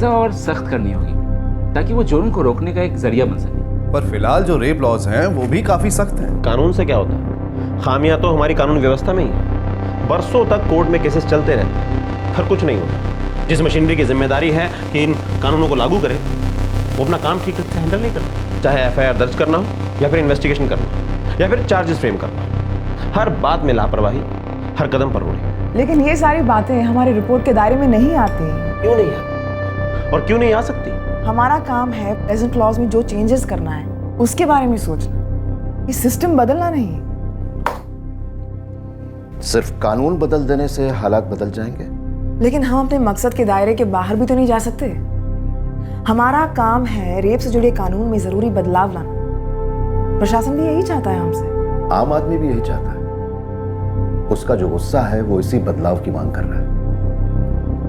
सजा और सख्त करनी होगी ताकि वो जुर्म को रोकने का एक जरिया बन सके। पर फिलहाल जो रेप लॉज हैं वो भी काफी सख्त हैं। कानून से क्या होता है? खामियां तो हमारी कानून व्यवस्था में ही है। बरसों तक कोर्ट में केसेस चलते रहते हैं, फिर कुछ नहीं होता। जिस मशीनरी की जिम्मेदारी है कि इन कानूनों को लागू करे, वो अपना काम ठीक से हैंडल नहीं करता। चाहे एफआईआर दर्ज करना हो या फिर इन्वेस्टिगेशन करना हो या फिर चार्जेस फ्रेम करना हो, हर बात में लापरवाही, हर कदम पर रोड़ी। लेकिन ये सारी बातें हमारी रिपोर्ट के दायरे में नहीं आती। क्यों नहीं आती और क्यों नहीं आ सकती? हमारा काम है प्रेजेंट लॉज में जो चेंजेस करना है उसके बारे में सोचना, ये सिस्टम बदलना नहीं। सिर्फ कानून बदल देने से हालात बदल जाएंगे? लेकिन हम अपने मकसद के दायरे के बाहर भी तो नहीं जा सकते। हमारा काम है रेप से जुड़े कानून में जरूरी बदलाव लाना। प्रशासन भी यही चाहता है हमसे। आम आदमी भी यही चाहता है। उसका जो गुस्सा है वो इसी बदलाव की मांग कर रहा है।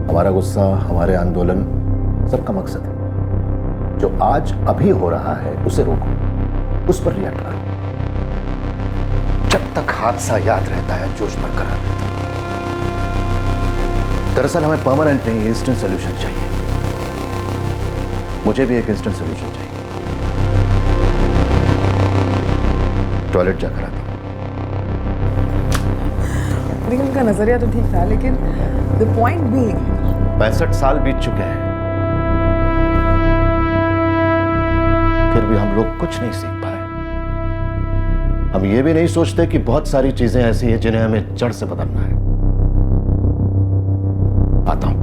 हमारा गुस्सा, हमारे आंदोलन, सबका मकसद है जो आज अभी हो रहा है उसे रोको, उस पर रिएक्ट करो। जब तक हादसा याद रहता है जोश बरकरार रहता है। दरअसल हमें परमानेंट नहीं, इंस्टेंट सोल्यूशन चाहिए। मुझे भी एक इंस्टेंट सोल्यूशन चाहिए। टॉयलेट जाकर आता हूं। लेकिन उनका नजरिया तो ठीक था, लेकिन द पॉइंट बीइंग 65 साल बीत चुके हैं, फिर भी हम लोग कुछ नहीं सीख पाए। हम ये भी नहीं सोचते कि बहुत सारी चीजें ऐसी हैं जिन्हें हमें जड़ से बदलना है। आता हूं।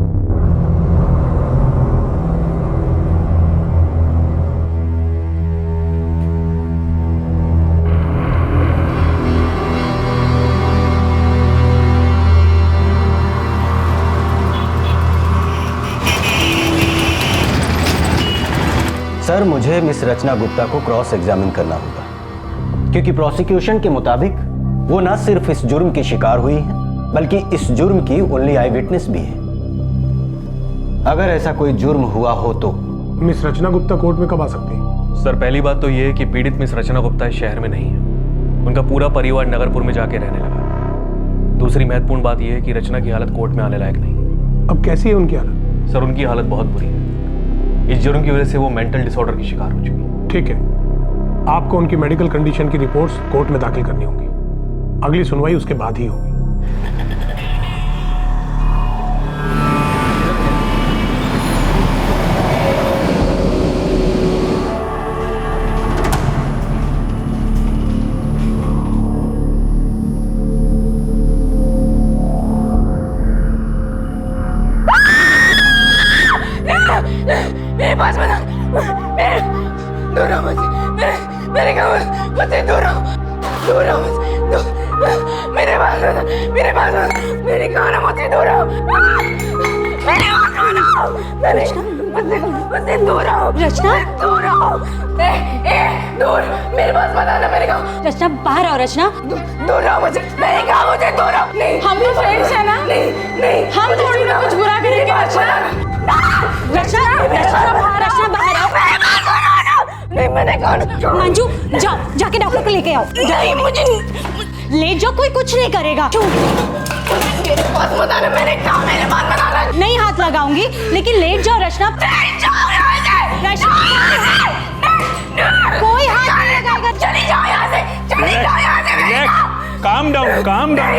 सर, मुझे मिस रचना गुप्ता को क्रॉस एग्जामिन करना होगा क्योंकि प्रोसिक्यूशन के मुताबिक वो न सिर्फ इस जुर्म की शिकार हुई है बल्कि इस जुर्म की ओनली आई विटनेस भी है। अगर ऐसा कोई जुर्म हुआ हो तो मिस रचना गुप्ता कोर्ट में कब आ सकती है? सर, पहली बात तो ये है कि पीड़ित मिस रचना गुप्ता इस शहर में नहीं है। उनका पूरा परिवार नगरपुर में जाके रहने लगा। दूसरी महत्वपूर्ण बात यह है कि रचना की हालत कोर्ट में आने लायक नहीं। अब कैसी है उनकी हालत? सर, उनकी हालत बहुत बुरी है। इस जुर्म की वजह से वो मेंटल डिसऑर्डर की शिकार हो चुकी है। ठीक है, आपको उनकी मेडिकल कंडीशन की रिपोर्ट्स कोर्ट में दाखिल करनी होंगी। अगली सुनवाई उसके बाद ही होगी। मेरे पास बना, दूर रहो मुझसे, मेरे गाँव मुझसे दूर रहो, दूर रहो मुझसे, मेरे पास बना, मेरे गाँव मुझसे दूर रहो, मेरे पास बना, मुझसे दूर रहो। रचना, दूर रहो, दूर, मेरे पास बना ना मेरे गाँव। रचना बाहर आओ। रचना, दूर रहो मुझसे, मेरे गाँव मुझसे दूर रहो। नहीं, हम तो फ्रेंड्स हैं ना? नहीं, हम थोड़ी ना कुछ बुरा करेंगे। रचना बाहर आओ। नहीं, मैंने कहा मंजू, जाओ जाके डॉक्टर को लेके आओ। नहीं, मुझे ले जाओ, कोई कुछ नहीं करेगा। मेरे पास बता रहा, मैंने कहा मेरे पास बता रहा। नहीं हाथ लगाऊंगी, लेकिन लेट जाओ रचना। कोई हाथ नहीं लगाएगा। चली जाओ यहाँ से, चली जाओ यहाँ से। Calm down, calm down,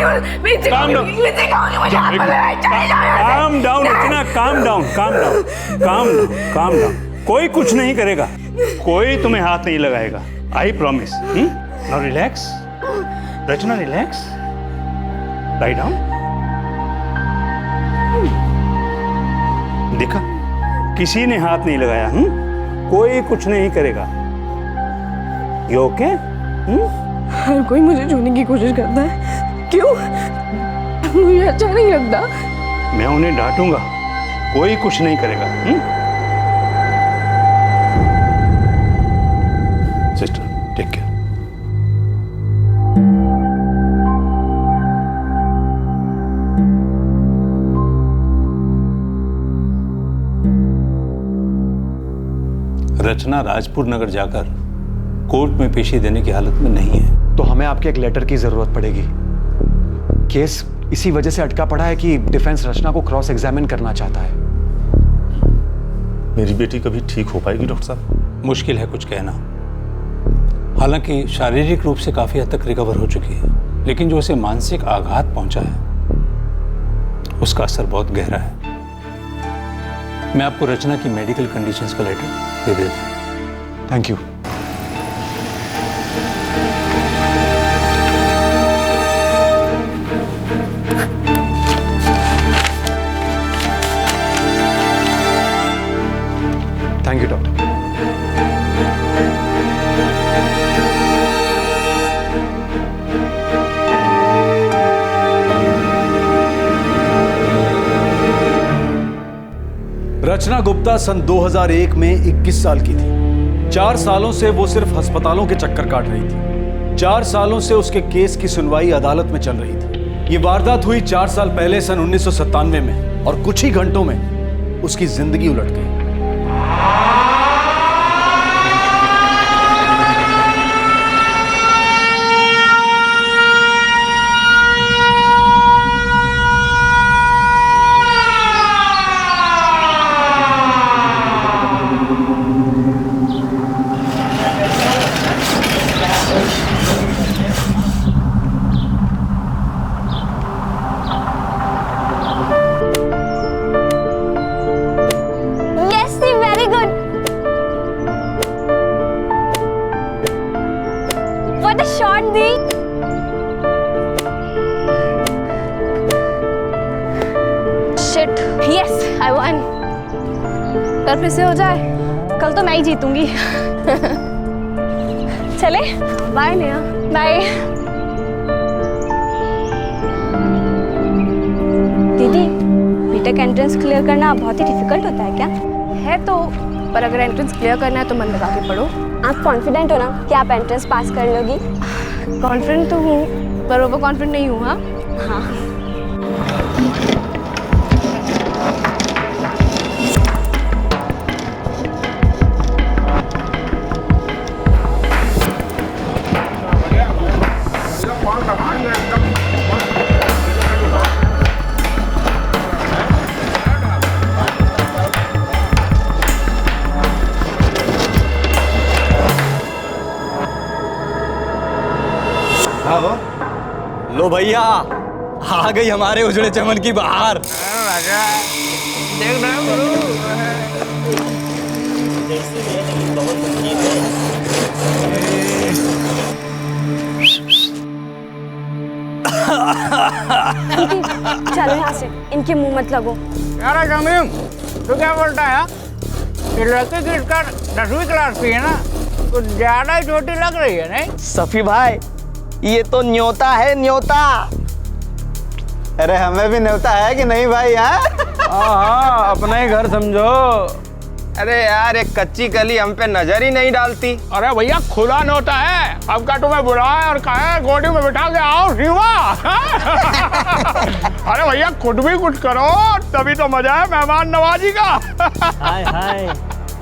calm down, calm down, रचना, calm down, calm down, calm down, calm down. कोई कुछ नहीं करेगा, कोई तुम्हें हाथ नहीं लगाएगा। I promise. Now relax, Rachna, relax. Lie down. देखा, किसी ने हाथ नहीं लगाया। कोई कुछ नहीं करेगा। You okay? हर कोई मुझे छूने की कोशिश करता है, क्यों? मुझे अच्छा नहीं लगता। मैं उन्हें डांटूंगा, कोई कुछ नहीं करेगा। Sister, take care. Rachna Rajpur Nagar जाकर कोर्ट में पेशी देने की हालत में नहीं है। तो हमें आपके एक लेटर की जरूरत पड़ेगी। केस इसी वजह से अटका पड़ा है कि डिफेंस रचना को क्रॉस एग्जामिन करना चाहता है। मेरी बेटी कभी ठीक हो पाएगी डॉक्टर साहब? मुश्किल है कुछ कहना। हालांकि शारीरिक रूप से काफी हद तक रिकवर हो चुकी है, लेकिन जो उसे मानसिक आघात पहुंचा है उसका असर बहुत गहरा है। मैं आपको रचना की मेडिकल कंडीशंस का लेटर दे देता हूं। Thank you. Thank you doctor. Rachna Gupta सन 2001 में 21 साल की थी। 4 सालों से वो सिर्फ अस्पतालों के चक्कर काट रही थी। 4 सालों से उसके केस की सुनवाई अदालत में चल रही थी। ये वारदात हुई 4 साल पहले सन 1997 में और कुछ ही घंटों में उसकी जिंदगी उलट गई। कल फिर से हो जाए। कल तो मैं ही जीतूंगी। चले, बाय नेहा। बाय दीदी। बीटेक एंट्रेंस क्लियर करना बहुत ही डिफिकल्ट होता है क्या? है तो, पर अगर एंट्रेंस क्लियर करना है तो मन लगा के पढ़ो। आप कॉन्फिडेंट हो ना कि आप एंट्रेंस पास कर लोगी? कॉन्फिडेंट तो हूँ, पर ओवर कॉन्फिडेंट नहीं हूँ। हाँ। लो भैया, आ गई हमारे उजड़े चमन की बहार। चलो यहाँ से, इनके मुंह मत लगो। यार जमीम, तू क्या बोलता है? ये लड़की की इसका 10वीं क्लास की है ना, कुछ ज्यादा ही छोटी लग रही है नहीं? सफी भाई, ये तो न्योता है, न्योता। अरे हमें भी न्योता है कि नहीं भाई? हाँ, अपना ही घर समझो। अरे यार, एक कच्ची कली हम पे नजर ही नहीं डालती। अरे भैया, खुला न्योता है। अब का तुम्हें बुलाया और कहा गोदी में बिठा के आओ शिवा। अरे भैया, खुद भी कुछ करो, तभी तो मजा है मेहमान नवाजी का। हाय हाय,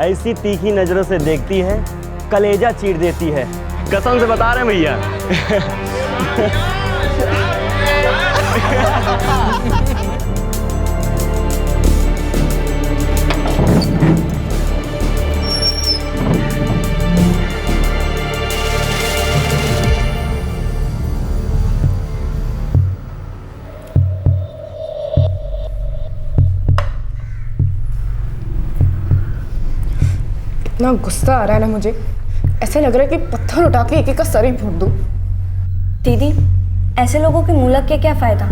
ऐसी तीखी नजरों से देखती है, कलेजा चीर देती है। कसम से बता रहे हैं भैया। इतना गुस्सा आ रहा है ना मुझे, ऐसा लग रहा है कि पत्थर उठा के एक एक का सर ही फोड़ दूं। दीदी, ऐसे लोगों के मुंह लग के क्या फायदा?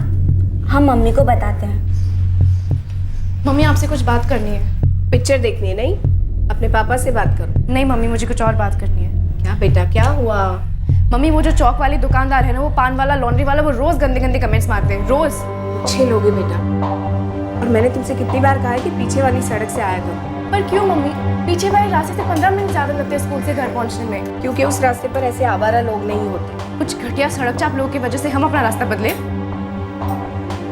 हम मम्मी को बताते हैं। मम्मी, आपसे कुछ बात करनी है। पिक्चर देखनी है? नहीं, अपने पापा से बात करो। नहीं मम्मी, मुझे कुछ और बात करनी है। क्या बेटा, क्या हुआ? मम्मी, वो जो चौक वाली दुकानदार है ना, वो पान वाला, लॉन्ड्री वाला, वो रोज गंदे गंदे कमेंट्स मारते हैं, रोज। अच्छे लोग हैं बेटा, और मैंने तुमसे कितनी बार कहा है कि पीछे वाली सड़क से आया करो। पर क्यों मम्मी? पीछे वाले रास्ते से 15 मिनट ज्यादा लगते हैं स्कूल से घर पहुंचने में। क्योंकि उस रास्ते पर ऐसे आवारा लोग नहीं होते। कुछ घटिया सड़क चाप लोगों की वजह से हम अपना रास्ता बदले?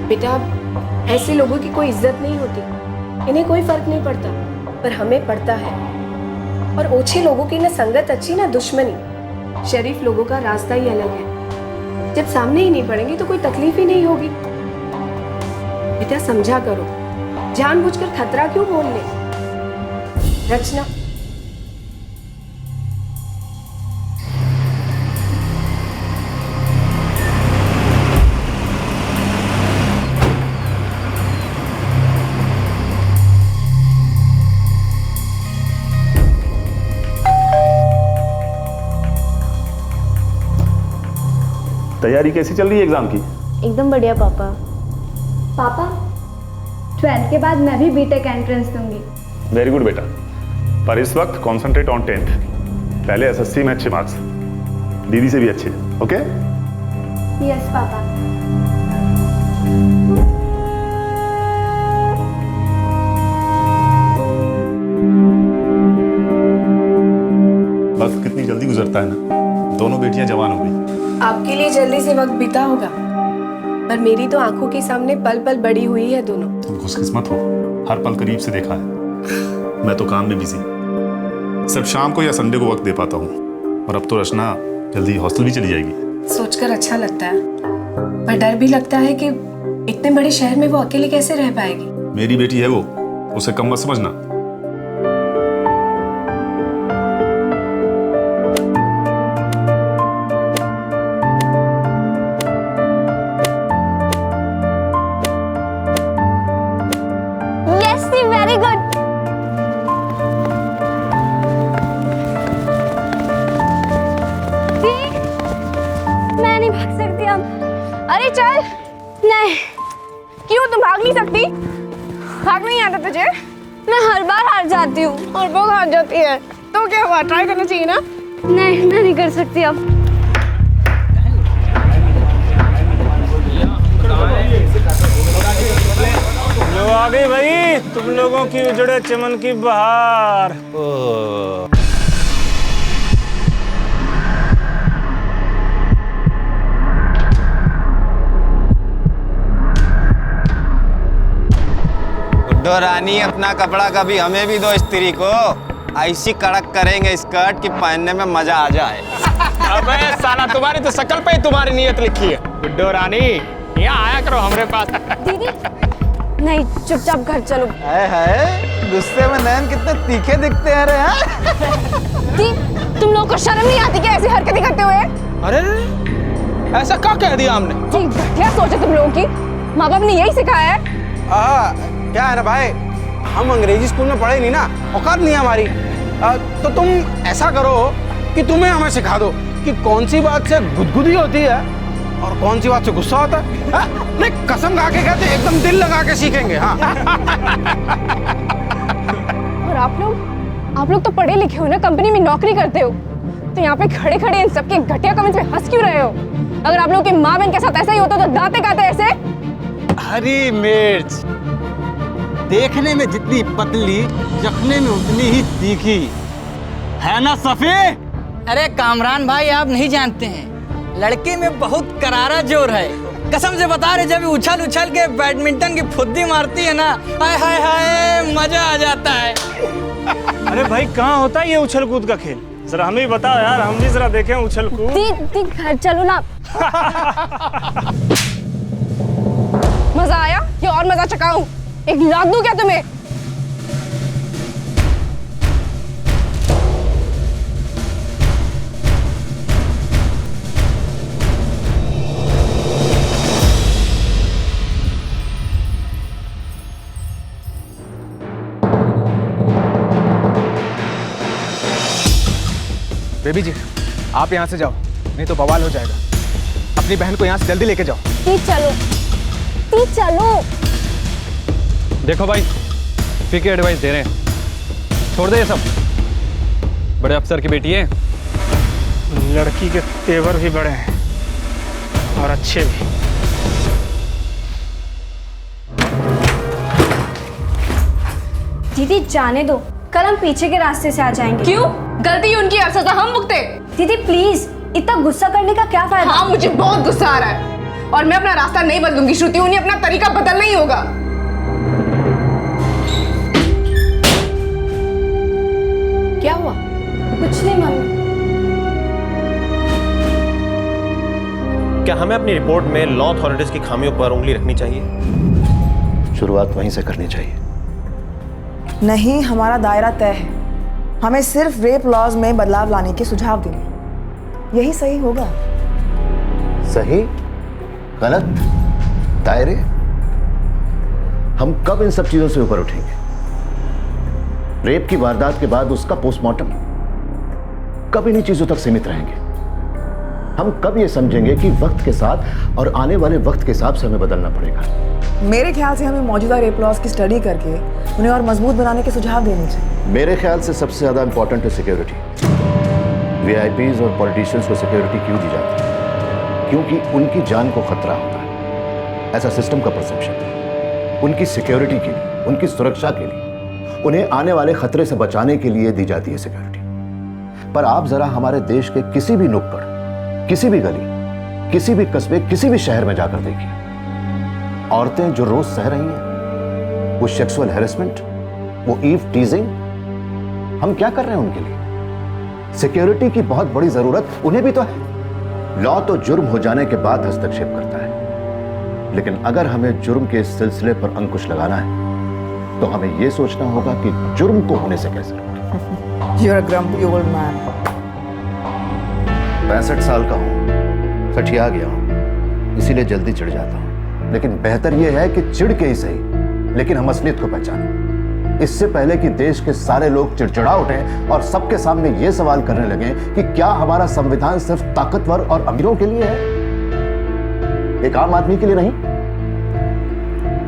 बेटा, ऐसे लोगों की कोई इज्जत नहीं होती, इन्हें कोई फर्क नहीं पड़ता, पर हमें पड़ता है। और ओछे लोगों की ना संगत अच्छी ना दुश्मनी। शरीफ लोगों का रास्ता ही अलग है। जब सामने ही नहीं पड़ेंगे तो कोई तकलीफ ही नहीं होगी। बेटा समझा करो, जानबूझकर खतरा क्यों बोल ले? रचना, तैयारी कैसी चल रही है एग्जाम की? एकदम बढ़िया पापा। पापा 12th के बाद मैं भी बीटेक एंट्रेंस दूंगी। वेरी गुड बेटा, पर इस वक्त कॉन्सेंट्रेट ऑन 10th। पहले एसएससी में अच्छे मार्क्स, दीदी से भी अच्छे। ओके? Yes papa. वक्त कितनी जल्दी गुजरता है ना। दोनों बेटियां जवान हो गई। आपके लिए जल्दी से वक्त बीता होगा, पर मेरी तो आंखों के सामने पल पल बड़ी हुई है दोनों। तुम खुशकिस्मत हो, हर पल करीब से देखा है। मैं तो काम में बिजी, सिर्फ शाम को या संडे को वक्त दे पाता हूँ। और अब तो रचना जल्दी हॉस्टल भी चली जाएगी। सोचकर अच्छा लगता है, पर डर भी लगता है कि इतने बड़े शहर में वो अकेले कैसे रह पाएगी। मेरी बेटी है वो, उसे कम मत समझना। Very good. मैं नहीं भाग सकती अब। अरे चल। नहीं। क्यों, तुम भाग नहीं सकती? भाग नहीं आता तुझे? मैं हर बार हार जाती हूँ। और वो हार जाती है तो क्या हुआ, ट्राई करना चाहिए ना। नहीं, मैं नहीं कर सकती अब। जो आ गई भाई, तुम लोगों की उजड़े चमन की बहार। गुड्डो रानी, अपना कपड़ा कभी हमें भी दो स्त्री को। ऐसी कड़क करेंगे स्कर्ट कि पहनने में मजा आ जाए। अबे साला, तुम्हारी तो शक्ल पे ही तुम्हारी नीयत लिखी है। गुड्डो रानी, यहाँ आया करो हमारे पास। दीदी नहीं, चुपचाप घर चलो। है गुस्से में नैन कितने तीखे दिखते हैं रे। दी, तुम लोगों को शर्म नहीं आती क्या ऐसी हरकतें करते हुए? अरे ऐसा क्या कह दिया हमने? क्या सोचे तुम लोगों की? माँ बाप ने यही सिखाया है। क्या है ना भाई, हम अंग्रेजी स्कूल में पढ़े नहीं ना, औकात नहीं है हमारी। तो तुम ऐसा करो कि तुम्हें हमें सिखा दो कि कौन सी बात से गुदगुदी होती है और कौन सी बात से गुस्सा होता है। नहीं, कसम खा के कहते एकदम दिल लगा के सीखेंगे। हाँ। और आप लोग तो पढ़े लिखे हो ना, कंपनी में नौकरी करते हो, तो यहाँ पे खड़े खड़े इन सबके घटिया कमेंट्स में हंस क्यों रहे हो? अगर आप लोगों की माँ बहन के साथ ऐसा ही होता तो दांते काते ऐसे। हरी मिर्च देखने में जितनी पतली, चखने में उतनी ही तीखी है ना सफी? अरे कामरान भाई, आप नहीं जानते हैं, लड़के में बहुत करारा जोर है। कसम से बता रहे, जब उछल उछल के बैडमिंटन की फुद्दी मारती है ना, हाय हाय हाय, मजा आ जाता है। अरे भाई, कहाँ होता है ये उछल कूद का खेल? जरा हमें बताओ यार, हम भी जरा देखें उछल कूद। दी घर चलो ना। मजा आया या और मजा चकाऊं? एक लाख दूं क्या तुम्हें? बेबी जी, आप यहाँ से जाओ, नहीं तो बवाल हो जाएगा। अपनी बहन को यहाँ से जल्दी लेके जाओ। दी चलो। देखो भाई, पीके एडवाइस दे रहे हैं, छोड़ दे ये सब। बड़े अफसर की बेटी है। लड़की के तेवर भी बड़े हैं और अच्छे भी। दीदी जाने दो, कल हम पीछे के रास्ते से आ जाएंगे। क्यों? गलती उनकी और सजा हम भुगते। दीदी प्लीज, इतना गुस्सा करने का क्या फायदा? हाँ, मुझे बहुत गुस्सा आ रहा है और मैं अपना रास्ता नहीं बदलूंगी। श्रुति, उन्हें अपना तरीका बदलना ही होगा। क्या हुआ? कुछ नहीं मम्मी। क्या हमें अपनी रिपोर्ट में लॉ अथॉरिटीज की खामियों पर उंगली रखनी चाहिए? शुरुआत वहीं से करनी चाहिए। नहीं, हमारा दायरा तय है। हमें सिर्फ रेप लॉज में बदलाव लाने के सुझाव देने, यही सही होगा। सही गलत दायरे, हम कब इन सब चीजों से ऊपर उठेंगे? रेप की वारदात के बाद उसका पोस्टमार्टम, कब इन्हीं चीजों तक सीमित रहेंगे? हम कब ये समझेंगे कि वक्त के साथ और आने वाले वक्त के हिसाब से हमें बदलना पड़ेगा? मेरे ख्याल से हमें मौजूदा रेप लॉज की स्टडी करके उन्हें और मजबूत बनाने के सुझाव देने चाहिए। मेरे ख्याल से सबसे ज्यादा इंपॉर्टेंट है सिक्योरिटी। वीआईपीज और पॉलिटिशियंस को सिक्योरिटी क्यों दी जाती है? क्योंकि उनकी जान को खतरा होता है, ऐसा सिस्टम का परसेप्शन है। उनकी सिक्योरिटी के लिए, उनकी सुरक्षा के लिए, उन्हें आने वाले खतरे से बचाने के लिए दी जाती है सिक्योरिटी। पर आप जरा हमारे देश के किसी भी नुक्कड़, किसी भी गली, किसी भी कस्बे, किसी भी शहर में जाकर देखिए, औरतें जो रोज सह रही हैं, वो सेक्सुअल हैरेसमेंट, वो ईव टीजिंग, हम क्या कर रहे हैं उनके लिए? सिक्योरिटी की बहुत बड़ी जरूरत उन्हें भी तो है। लॉ तो जुर्म हो जाने के बाद हस्तक्षेप करता है, लेकिन अगर हमें जुर्म के इस सिलसिले पर अंकुश लगाना है तो हमें यह सोचना होगा कि जुर्म को होने से कैसे रोकें। You're a grumpy old man. 65 साल का हूं, सठिया गया हूं, इसीलिए जल्दी चिढ़ जाता हूं। लेकिन बेहतर यह है कि चिढ़ के ही सही, लेकिन हम असलियत को पहचानें। इससे पहले कि देश के सारे लोग चिड़चिड़ा उठें और सबके सामने यह सवाल करने लगे कि क्या हमारा संविधान सिर्फ ताकतवर और अमीरों के लिए है, एक आम आदमी के लिए नहीं।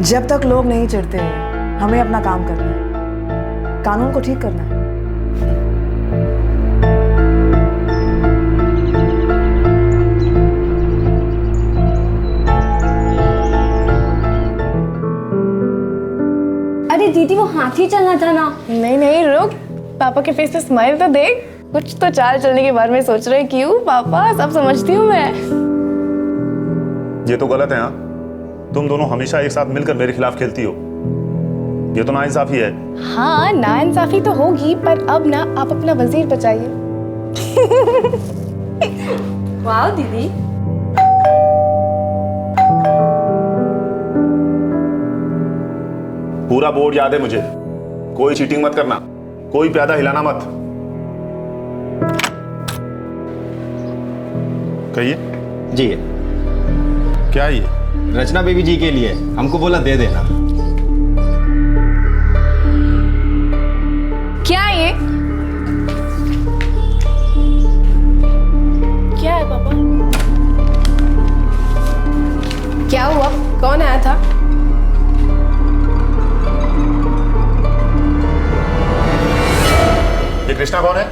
जब तक लोग नहीं चिढ़ते हमें अपना काम करना है, कानून को ठीक करना है। अरे दीदी, वो हाथी चलना था ना। नहीं नहीं रुक, पापा के फेस पे स्माइल तो देख। कुछ तो चाल चलने के बारे में सोच रहे। क्यों पापा, सब समझती हूँ मैं। ये तो गलत है। हाँ, तुम दोनों हमेशा एक साथ मिलकर मेरे खिलाफ खेलती हो, ये तो नाइंसाफी है। हाँ, नाइंसाफी तो होगी, पर अब ना आप अपना वजीर बचाइए। वाह दीदी, पूरा बोर्ड याद है मुझे। कोई चीटिंग मत करना, कोई प्यादा हिलाना मत। कहिए जी। क्या ये? रचना बेबी जी के लिए, हमको बोला दे देना। क्या ये? क्या है पापा? क्या हुआ? कौन आया था? ये कृष्णा कौन है?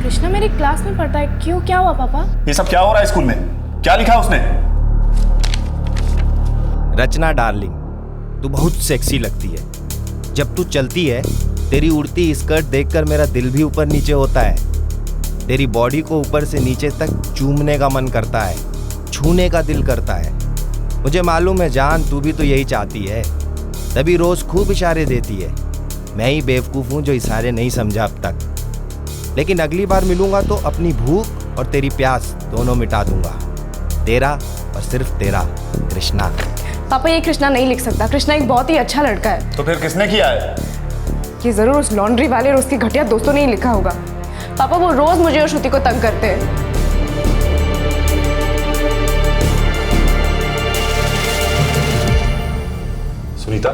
कृष्णा मेरी क्लास में पढ़ता है। क्यों, क्या हुआ पापा? ये सब क्या हो रहा है स्कूल में? क्या लिखा उसने? रचना डार्लिंग, तू बहुत सेक्सी लगती है। जब तू चलती है, तेरी उड़ती स्कर्ट देखकर मेरा दिल भी ऊपर नीचे होता है। तेरी बॉडी को ऊपर से नीचे तक चूमने का मन करता है, छूने का दिल करता है। मुझे मालूम है जान, तू भी तो यही चाहती है, तभी रोज खूब इशारे देती है। मैं ही बेवकूफ़ हूँ जो इशारे नहीं समझा अब तक। लेकिन अगली बार मिलूंगा तो अपनी भूख और तेरी प्यास दोनों मिटा दूंगा। तेरा और सिर्फ तेरा कृष्णा। पापा, ये कृष्णा नहीं लिख सकता। कृष्णा एक बहुत ही अच्छा लड़का है। तो फिर किसने किया है? ये जरूर उस लॉन्ड्री वाले और उसके घटिया दोस्तों ने ही लिखा होगा। पापा, वो रोज मुझे और श्रुति को तंग करते हैं। सुनीता,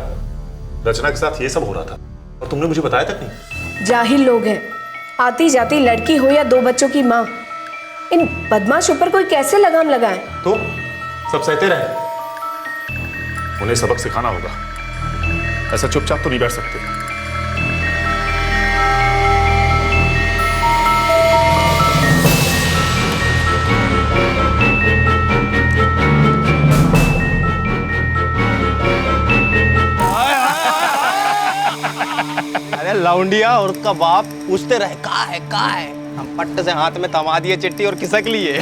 रचना के साथ ये सब हो रहा था और तुमने मुझे बताया तक नहीं? जाहिल लोग हैं। आती जाती लड़की हो या 2 बच्चों की माँ, इन बदमाशों पर कोई कैसे लगाम लगाए? तो सब सहते रहे? उन्हें सबक सिखाना होगा। ऐसा चुपचाप तो नहीं बैठ सकते। अरे लौंडिया और उसका बाप पूछते रहे कहाँ है। हम पट्ट से हाथ में थमा दिए चिट्ठी और खिसक लिए।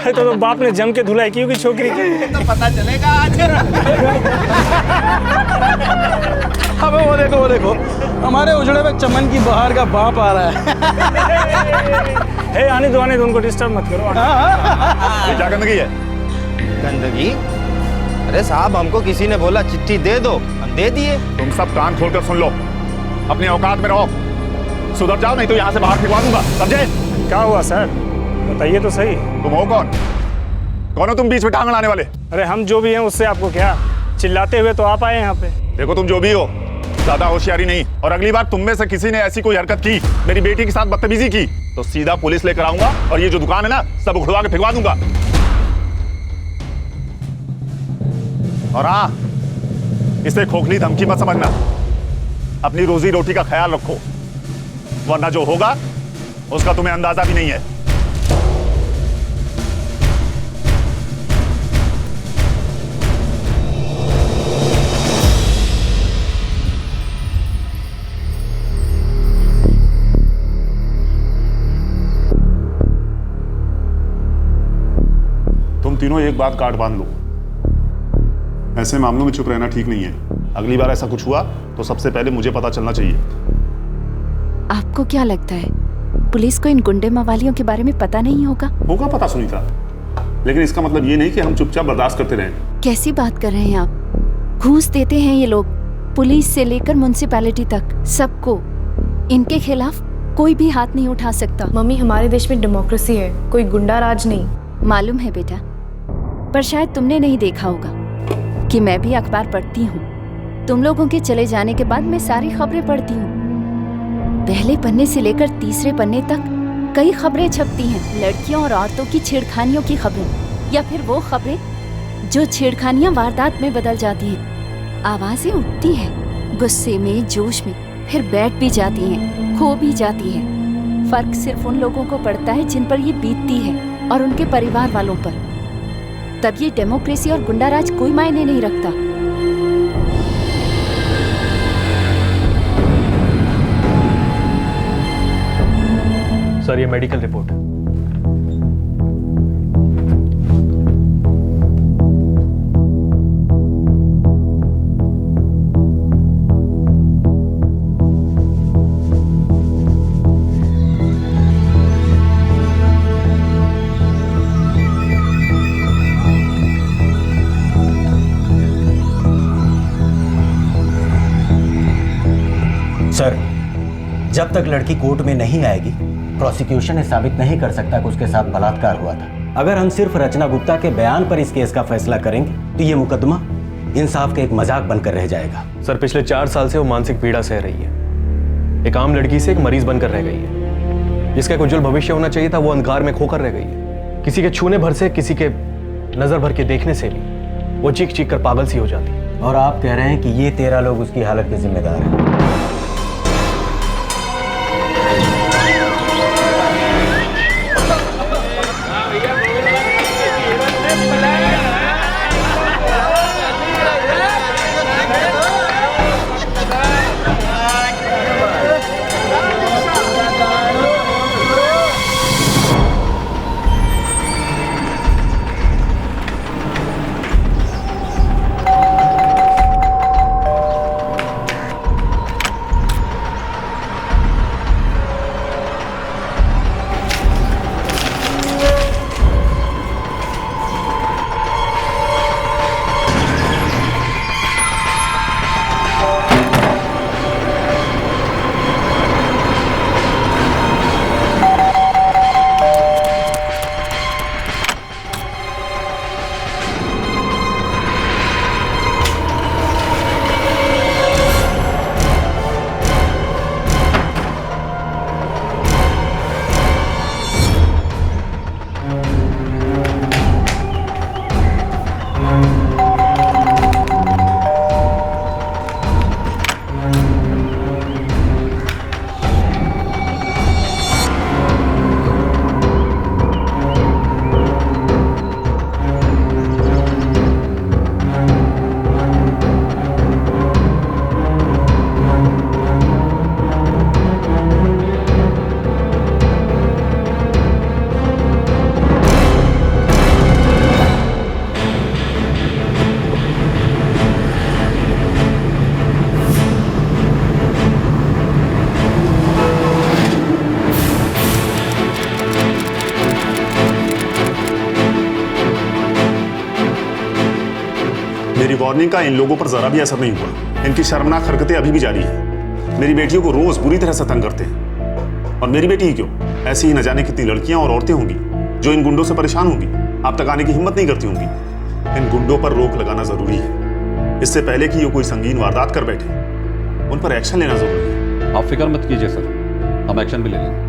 तो बाप ने जम के धुलाई की होगी छोकरी की। तो पता चलेगा आज। अबे वो देखो हमारे उजड़े में चमन की बहार का बाप आ रहा है। आने दो उनको डिस्टर्ब मत करो। ये क्या गंदगी है? गंदगी? अरे साहब, हमको किसी ने बोला चिट्ठी दे दो, हम दे दिए। तुम सब कान खोलकर सुन लो। अपनी औकात में रहो, सुधर जाओ नहीं तो यहाँ से बाहर फेंकवा दूंगा, समझे? क्या हुआ सर, बताइए तो सही। तुम हो कौन? कौन हो तुम बीच में टांग अड़ाने वाले? अरे हम जो भी हैं उससे आपको क्या, चिल्लाते हुए तो आप आए यहाँ पे। देखो तुम जो भी हो, ज्यादा होशियारी नहीं, और अगली बार तुम में से किसी ने ऐसी कोई हरकत की, मेरी बेटी के साथ बदतमीजी की, तो सीधा पुलिस लेकर आऊंगा और ये जो दुकान है ना सब उखड़वा के फेंकवा दूंगा। और हाँ, इसे खोखली धमकी मत समझना, अपनी रोजी रोटी का ख्याल रखो, वरना जो होगा उसका तुम्हें अंदाजा भी नहीं है। तुम तीनों एक बात काट बांध लो, ऐसे मामलों में चुप रहना ठीक नहीं है। अगली बार ऐसा कुछ हुआ तो सबसे पहले मुझे पता चलना चाहिए। आपको क्या लगता है पुलिस को इन गुंडे मवालियों के बारे में पता नहीं होगा? होगा पता सुनीता, लेकिन इसका मतलब ये नहीं कि हम चुपचाप बर्दाश्त करते रहें। कैसी बात कर रहे हैं आप? घूस देते हैं ये लोग, पुलिस से लेकर म्युनिसिपैलिटी तक सबको। इनके खिलाफ कोई भी हाथ नहीं उठा सकता। मम्मी, हमारे देश में डेमोक्रेसी है, कोई गुंडा राज नहीं। मालूम है बेटा, पर शायद तुमने नहीं देखा होगा कि मैं भी अखबार पढ़ती हूँ। तुम लोगों के चले जाने के बाद मैं सारी खबरें पढ़ती हूँ। पहले पन्ने से लेकर तीसरे पन्ने तक कई खबरें छपती हैं, लड़कियों और औरतों की छेड़खानियों की खबरें, या फिर वो खबरें जो छेड़खानियां वारदात में बदल जाती हैं। आवाजें उठती हैं गुस्से में, जोश में, फिर बैठ भी जाती हैं, खो भी जाती हैं। फर्क सिर्फ उन लोगों को पड़ता है जिन पर ये बीतती है और उनके परिवार वालों पर। तब ये डेमोक्रेसी और गुंडाराज कोई मायने नहीं रखता। सर, ये मेडिकल रिपोर्ट है। सर, जब तक लड़की कोर्ट में नहीं आएगी, प्रोसिक्यूशन ये साबित नहीं कर सकता कि उसके साथ बलात्कार हुआ था। अगर हम सिर्फ रचना गुप्ता के बयान पर इस केस का फैसला करेंगे तो ये मुकदमा इंसाफ का एक मजाक बनकर रह जाएगा। सर, पिछले 4 साल से वो मानसिक पीड़ा सह रही है। एक आम लड़की से एक मरीज बनकर रह गई है। जिसका एक उज्जवल भविष्य होना चाहिए था, वो अंधकार में खोकर रह गई है। किसी के छूने भर से, किसी के नजर भर के देखने से भी वो चीख चीख कर पागल सी हो जाती है। और आप कह रहे हैं कि ये 13 लोग उसकी हालत के जिम्मेदार हैं। मेरी वार्निंग का इन लोगों पर जरा भी असर नहीं हुआ। इनकी शर्मनाक हरकतें अभी भी जारी है। मेरी बेटियों को रोज बुरी तरह से तंग करते हैं। और मेरी बेटी ही क्यों, ऐसी ही न जाने कितनी लड़कियां और औरतें होंगी जो इन गुंडों से परेशान होंगी, आप तक आने की हिम्मत नहीं करती होंगी। इन गुंडों पर रोक लगाना जरूरी है, इससे पहले कि ये कोई संगीन वारदात कर बैठे, उन पर एक्शन लेना जरूरी है। आप फिक्र मत कीजिए सर, हम एक्शन भी ले लेंगे।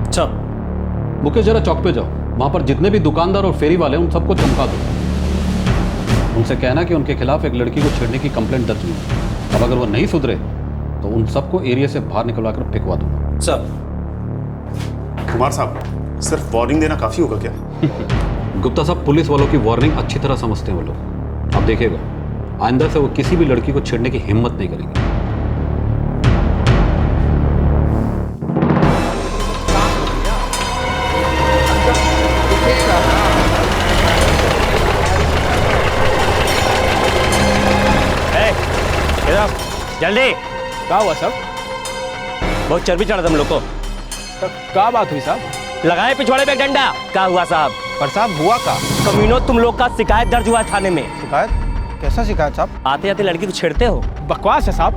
अच्छा मुकेश, जरा चौक पे जाओ, वहां पर जितने भी दुकानदार और फेरी वाले हैं उन सबको चमका दो। उनसे कहना कि उनके खिलाफ एक लड़की को छेड़ने की कंप्लेंट दर्ज हुई है। अब अगर वो नहीं सुधरे तो उन सबको एरिया से बाहर निकलवा कर फेंकवा दूंगा। सर। कुमार साहब, सिर्फ वार्निंग देना काफी होगा क्या? गुप्ता साहब, पुलिस वालों की वार्निंग अच्छी तरह समझते हैं वो लोग। आप देखिएगा, आइंदा से वो किसी भी लड़की को छेड़ने की हिम्मत नहीं करेंगे। जल्दी। क्या हुआ सब? बहुत चर्बी चढ़ा तुम लोग को। क्या बात हुई साहब? लगाए पिछवाड़े पे डंडा। क्या हुआ साहब? पर साहब हुआ का? कमीनों, तुम लोग का शिकायत दर्ज हुआ थाने में। शिकायत? कैसा शिकायत साहब? आते आते लड़की को छेड़ते हो। बकवास है साहब।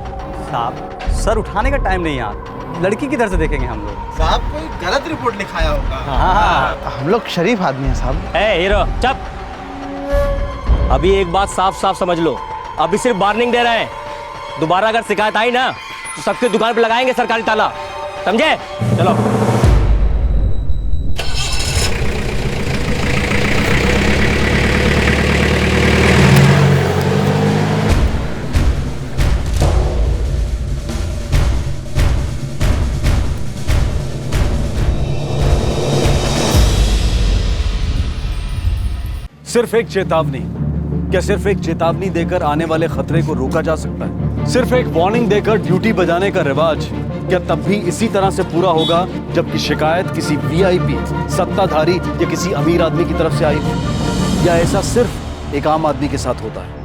साहब सर उठाने का टाइम नहीं यार, लड़की किधर से देखेंगे हम लोग? साहब कोई गलत रिपोर्ट लिखाया होगा। हाँ। हम लोग शरीफ आदमी हैं साहब। हीरो चुप। अभी एक बात साफ साफ समझ लो, अभी सिर्फ वार्निंग दे रहे हैं। दोबारा अगर शिकायत आई ना तो सबके दुकान पे लगाएंगे सरकारी ताला, समझे? चलो। सिर्फ एक चेतावनी, क्या सिर्फ एक चेतावनी देकर आने वाले खतरे को रोका जा सकता है? सिर्फ एक वार्निंग देकर ड्यूटी बजाने का रिवाज क्या तब भी इसी तरह से पूरा होगा जबकि शिकायत किसी वीआईपी, सत्ताधारी या किसी अमीर आदमी की तरफ से आई हो? या ऐसा सिर्फ एक आम आदमी के साथ होता है?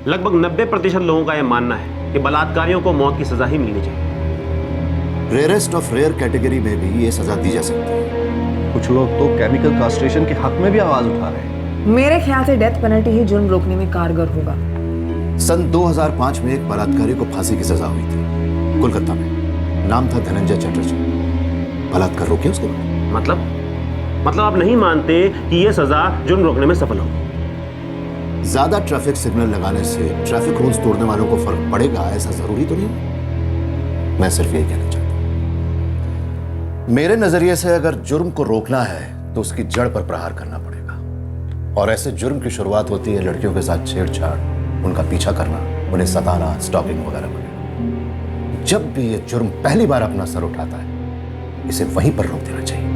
लगभग 90% लोगों का यह मानना है कि बलात्कारियों को मौत की सजा ही मिलनी चाहिए। रेयरेस्ट ऑफ रेयर कैटेगरी में भी ये सजा दी जा सकती है। कुछ लोग तो केमिकल कास्ट्रेशन के हक में भी आवाज उठा रहे हैं। मेरे ख्याल से डेथ पेनल्टी ही जुर्म रोकने में कारगर होगा। सन 2005 में एक बलात्कारी को फांसी की सजा हुई थी कोलकाता में। नाम था धनंजय चटर्जी। बलात्कार रोके उसको? मतलब आप नहीं मानते कि यह सजा जुर्म रोकने में सफल होगी? ज्यादा ट्रैफिक सिग्नल लगाने से ट्रैफिक रूल्स तोड़ने वालों को फर्क पड़ेगा, ऐसा जरूरी तो नहीं। मैं सिर्फ यही कहना चाहता हूं। मेरे नजरिए से अगर जुर्म को रोकना है तो उसकी जड़ पर प्रहार करना पड़ेगा। और ऐसे जुर्म की शुरुआत होती है लड़कियों के साथ छेड़छाड़, उनका पीछा करना, उन्हें सताना, स्टॉकिंग वगैरह वगैरह। जब भी ये जुर्म पहली बार अपना सर उठाता है, इसे वहीं पर रोक देना चाहिए।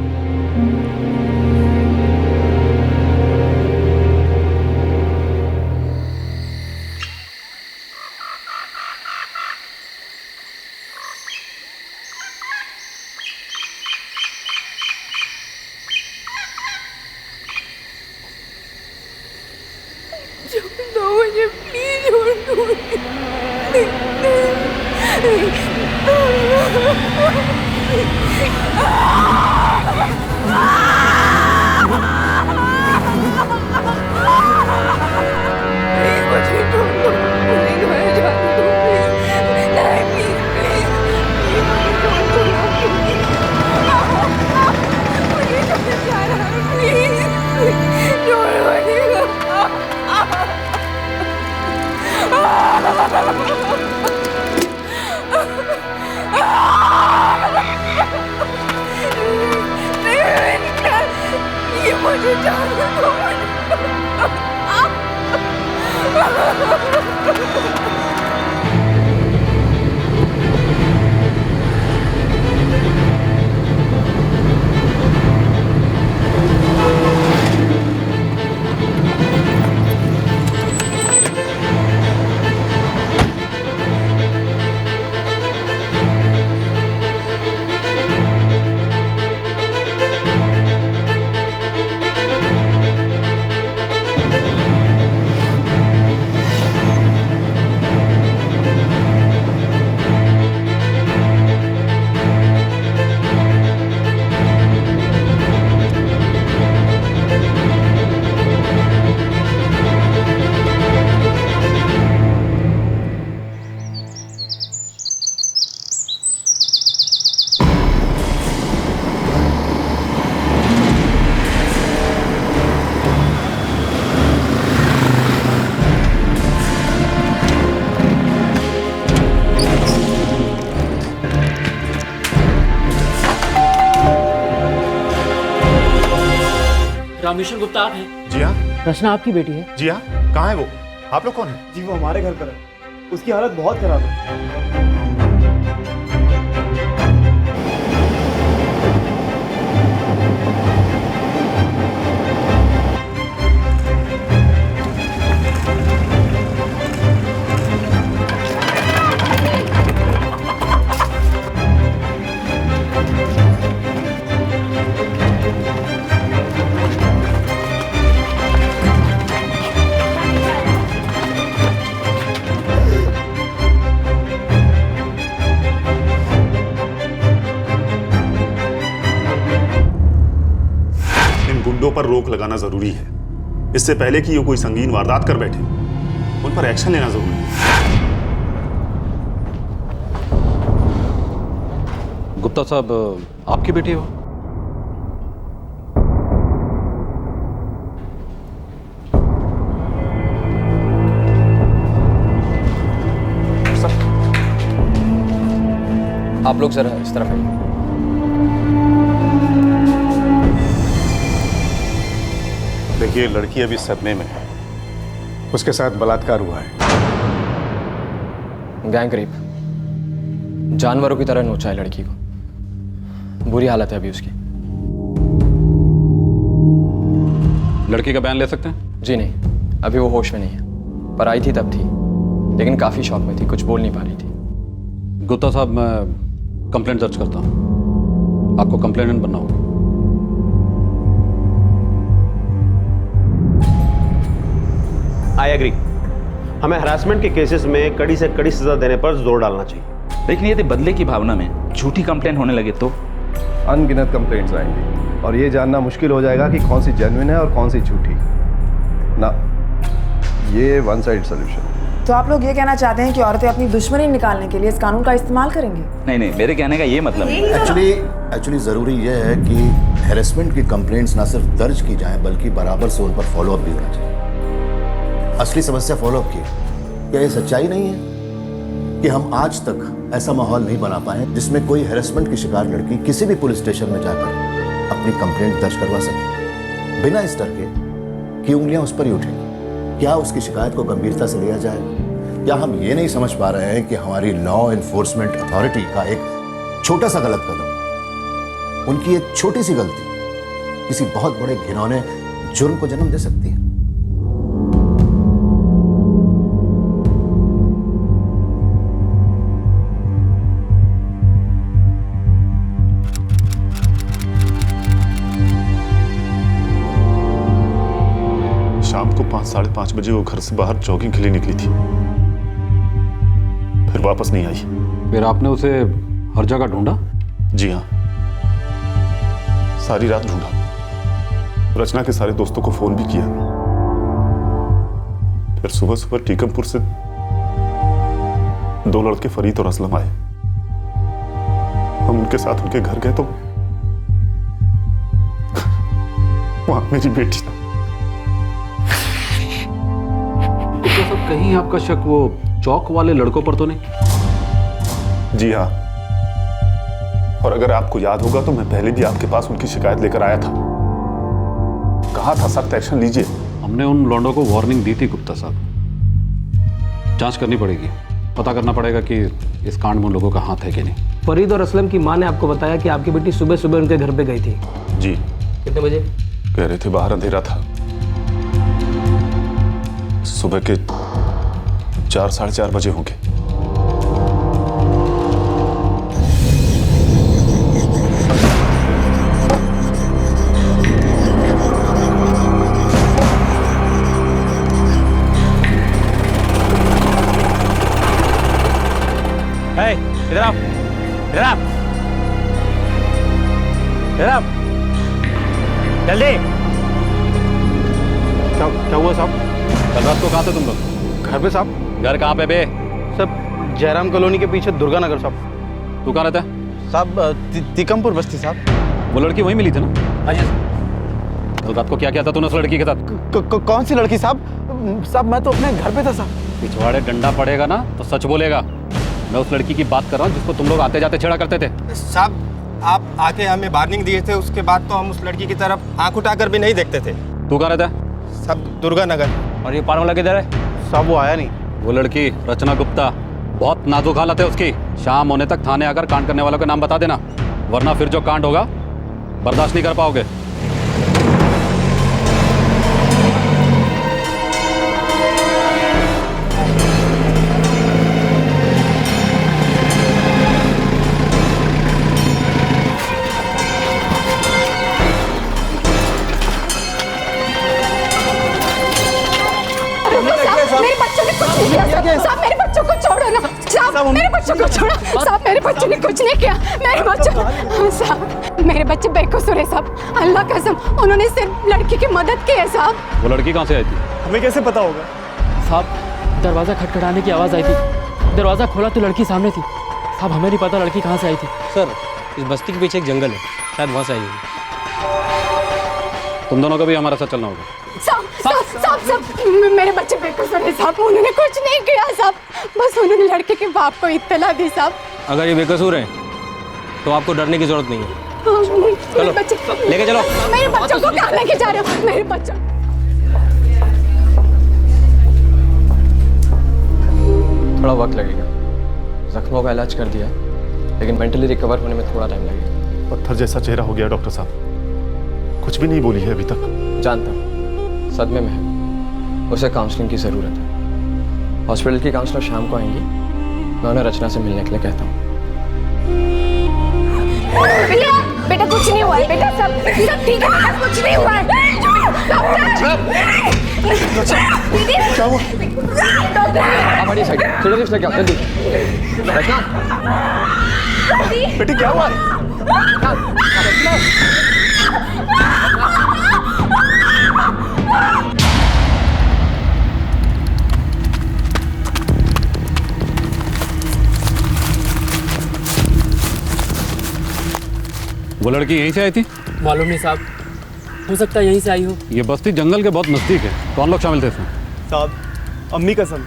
रामेश्वर गुप्ता आप हैं? जी हाँ। रचना आपकी बेटी है? जी हाँ। कहाँ है वो? आप लोग कौन है? जी वो हमारे घर पर है, उसकी हालत बहुत खराब है। गुंडों पर रोक लगाना जरूरी है, इससे पहले कि ये कोई संगीन वारदात कर बैठे। उन पर एक्शन लेना जरूरी है। गुप्ता साहब, आपकी बेटी हो? आप लोग जरा इस तरफ आइए। देखिए, लड़की अभी सदमे में है, उसके साथ बलात्कार हुआ है। गैंग रेप, जानवरों की तरह नोचा है लड़की को, बुरी हालत है अभी उसकी। लड़की का बयान ले सकते हैं? जी नहीं, अभी वो होश में नहीं है, पर आई थी तब थी, लेकिन काफी शॉक में थी, कुछ बोल नहीं पा रही थी। गुप्ता साहब, मैं कंप्लेंट दर्ज करता हूं, आपको कंप्लेनेंट बनना होगा। आई एग्री, हमें हरासमेंट के केसेस में कड़ी से कड़ी सजा देने पर जोर डालना चाहिए। लेकिन यदि बदले की भावना में झूठी कंप्लेंट होने लगे तो अनगिनत कंप्लेंट्स आएंगी और ये जानना मुश्किल हो जाएगा कि कौन सी जेन्युइन है और कौन सी झूठी ना। ये वन साइड सोल्यूशन। तो आप लोग ये कहना चाहते हैं कि औरतें अपनी दुश्मनी निकालने के लिए इस कानून का इस्तेमाल करेंगी? नहीं, मेरे कहने का ये मतलब है। एक्चुअली जरूरी यह है कि हैरेसमेंट की कंप्लेंट्स ना सिर्फ दर्ज की जाएं बल्कि बराबर से उन पर फॉलोअप भी होना चाहिए। असली समस्या फॉलोअप की, क्या ये सच्चाई नहीं है कि हम आज तक ऐसा माहौल नहीं बना पाए जिसमें कोई हैरेसमेंट की शिकार लड़की किसी भी पुलिस स्टेशन में जाकर अपनी कंप्लेंट दर्ज करवा सके बिना इस डर के कि उंगलियां उस पर ही उठेंगी? क्या उसकी शिकायत को गंभीरता से लिया जाए? क्या हम ये नहीं समझ पा रहे हैं कि हमारी लॉ एनफोर्समेंट अथॉरिटी का एक छोटा सा गलत कदम, उनकी एक छोटी सी गलती किसी बहुत बड़े घिनौने जुर्म को जन्म दे सकती है? शाम को 5, साढ़े 5 बजे वो घर से बाहर जॉगिंग के लिए निकली थी, फिर वापस नहीं आई। फिर आपने उसे हर जगह ढूंढा? जी हाँ, सारी रात ढूंढा, रचना के सारे दोस्तों को फोन भी किया। फिर सुबह सुबह टीकमपुर से 2 लड़के फरीद और असलम आए। हम उनके साथ उनके घर गए तो वहां मेरी बेटी। गुप्ता साहब, कहीं आपका शक वो चौक वाले लड़कों पर तो नहीं? जी हाँ, और अगर आपको याद होगा तो मैं पहले भी आपके पास उनकी शिकायत लेकर आया था, कहा था सख्त एक्शन लीजिए। हमने उन लौंडों को वार्निंग दी थी गुप्ता साहब। जांच करनी पड़ेगी, पता करना पड़ेगा कि इस कांड में उन लोगों का हाथ है कि नहीं। फरीद और असलम की माँ ने आपको बताया कि आपकी बेटी सुबह सुबह उनके घर पे गई थी? जी। कितने बजे? कह रहे थे बाहर अंधेरा था, सुबह के 4, साढ़े 4 बजे होंगे। इधर आओ, इधर आओ, इधर आओ, जल्दी। क्या हुआ साहब? कल रात को कहाँ थे तुम लोग? घर पे साहब। घर कहाँ पे बे? सब जयराम कॉलोनी के पीछे दुर्गा नगर साहब। तू कहाँ रहता है? साहब तीकमपुर बस्ती साहब। वो लड़की वहीं मिली थी ना? हाँ जी। कल रात को क्या किया था तूने उस लड़की के साथ? कौन सी लड़की साहब? साहब मैं तो अपने घर पे था साहब। पिछवाड़े डंडा पड़ेगा ना तो सच बोलेगा। मैं उस लड़की की बात कर रहा हूँ जिसको तुम लोग आते जाते छेड़ा करते थे। साहब आप आके हमें वार्निंग दिए थे, उसके बाद तो हम उस लड़की की तरफ आंख उठाकर भी नहीं देखते थे। तू कहाँ रहता है? सब दुर्गा नगर। और ये पान वाला किधर है? सब वो आया नहीं। वो लड़की रचना गुप्ता, बहुत नाजुक हालत है उसकी। शाम होने तक थाने आकर कांड करने वालों के नाम बता देना, वरना फिर जो कांड होगा बर्दाश्त नहीं कर पाओगे। मेरे बच्चों ने कुछ नहीं किया साहब, मेरे बच्चों को छोड़ो ना साहब, मेरे बच्चों को छोड़ो साहब, मेरे बच्चों ने कुछ नहीं किया, मेरे बच्चों साहब, मेरे बच्चे बेकसूर है साहब, अल्लाह कसम उन्होंने सिर्फ लड़की की मदद की है साहब। वो लड़की कहाँ से आई थी? हमें कैसे पता होगा साहब? दरवाज़ा खटखटाने की आवाज़ आई थी, दरवाज़ा खोला तो लड़की सामने थी साहब, हमें नहीं पता लड़की कहाँ से आई थी। सर इस बस्ती के पीछे एक जंगल है, शायद वहाँ से आई होगी। तुम दोनों को भी हमारे साथ चलना होगा। साहब मेरे बच्चे बेकसूर है साहब, उन्होंने कुछ नहीं किया साहब, बस उन्होंने लड़के के बाप को इत्तला दी साहब। अगर ये बेकसूर हैं तो आपको डरने की जरूरत नहीं है। मेरे बच्चे लेके चलो। मेरे बच्चों को कहाँ लेके जा रहे हो? मेरे बच्चों थोड़ा वक्त लगेगा, जख्मों का इलाज कर दिया, लेकिन मेंटली रिकवर होने में थोड़ा टाइम लगेगा। पत्थर जैसा चेहरा हो गया डॉक्टर साहब, कुछ भी नहीं बोली है अभी तक। जानता हूँ सदमे में है, उसे काउंसलिंग की ज़रूरत है। हॉस्पिटल की काउंसलर शाम को आएंगी, मैं उन्हें रचना से मिलने के लिए कहता हूँ। बेटा कुछ नहीं हुआ है, बेटा सब ठीक है, बेटा कुछ नहीं हुआ है। दीदी क्या हुआ? आप हटिए साइड, फिरोजिश लेके आओ जल्दी। बेटी क्या हुआ? वो लड़की यहीं से आई थी? मालूम नहीं साहब, हो सकता है यहीं से आई हो। ये बस्ती जंगल के बहुत नजदीक है, कौन लोग शामिल थे इसमें? साहब अम्मी कसम,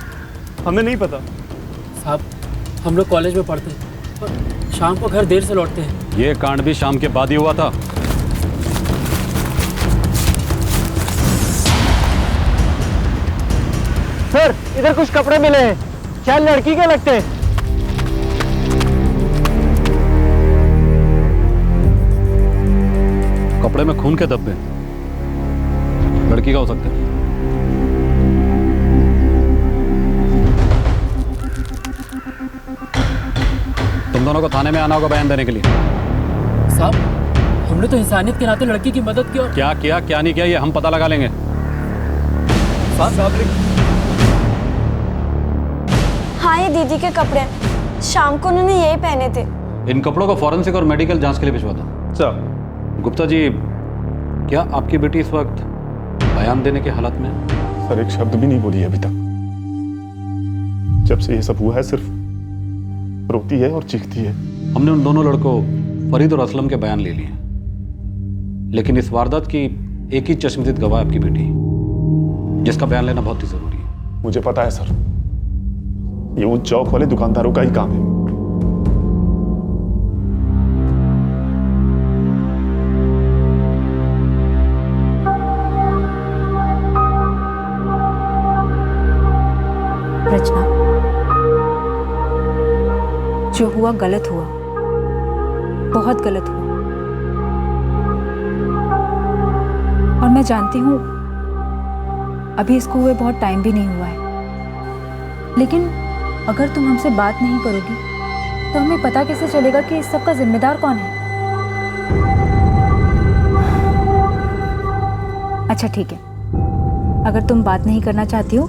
हमें नहीं पता साहब, हम लोग कॉलेज में पढ़ते हैं और शाम को घर देर से लौटते हैं। ये कांड भी शाम के बाद ही हुआ था। सर इधर कुछ कपड़े मिले हैं, शायद लड़की के लगते हैं। कपड़े में खून के धब्बे, लड़की का हो सकता है। तुम दोनों को थाने में आना होगा बयान देने के लिए। साहब हमने तो इंसानियत के नाते लड़की की मदद की और क्या किया क्या नहीं किया ये हम पता लगा लेंगे। हाँ ये दीदी के कपड़े, शाम को उन्होंने यही पहने थे। इन कपड़ों को फॉरेंसिक और मेडिकल जांच के लिए भिजवा दो। सर। गुप्ता जी, क्या आपकी बेटी इस वक्त बयान देने के हालात में है? सर एक शब्द भी नहीं बोली है अभी तक। जब से ये सब हुआ है सिर्फ रोती है और चीखती है। हमने उन दोनों लड़कों फरीद और असलम के बयान ले लिए, लेकिन इस वारदात की एक ही चश्मदीद गवाह आपकी बेटी, जिसका बयान लेना बहुत ही जरूरी है। मुझे पता है सर, ये उन चौक वाले दुकानदारों का ही काम है। रचना, जो हुआ गलत हुआ, बहुत गलत हुआ, और मैं जानती हूँ अभी इसको हुए बहुत टाइम भी नहीं हुआ है, लेकिन अगर तुम हमसे बात नहीं करोगी तो हमें पता कैसे चलेगा कि इस सब का जिम्मेदार कौन है? अच्छा ठीक है, अगर तुम बात नहीं करना चाहती हो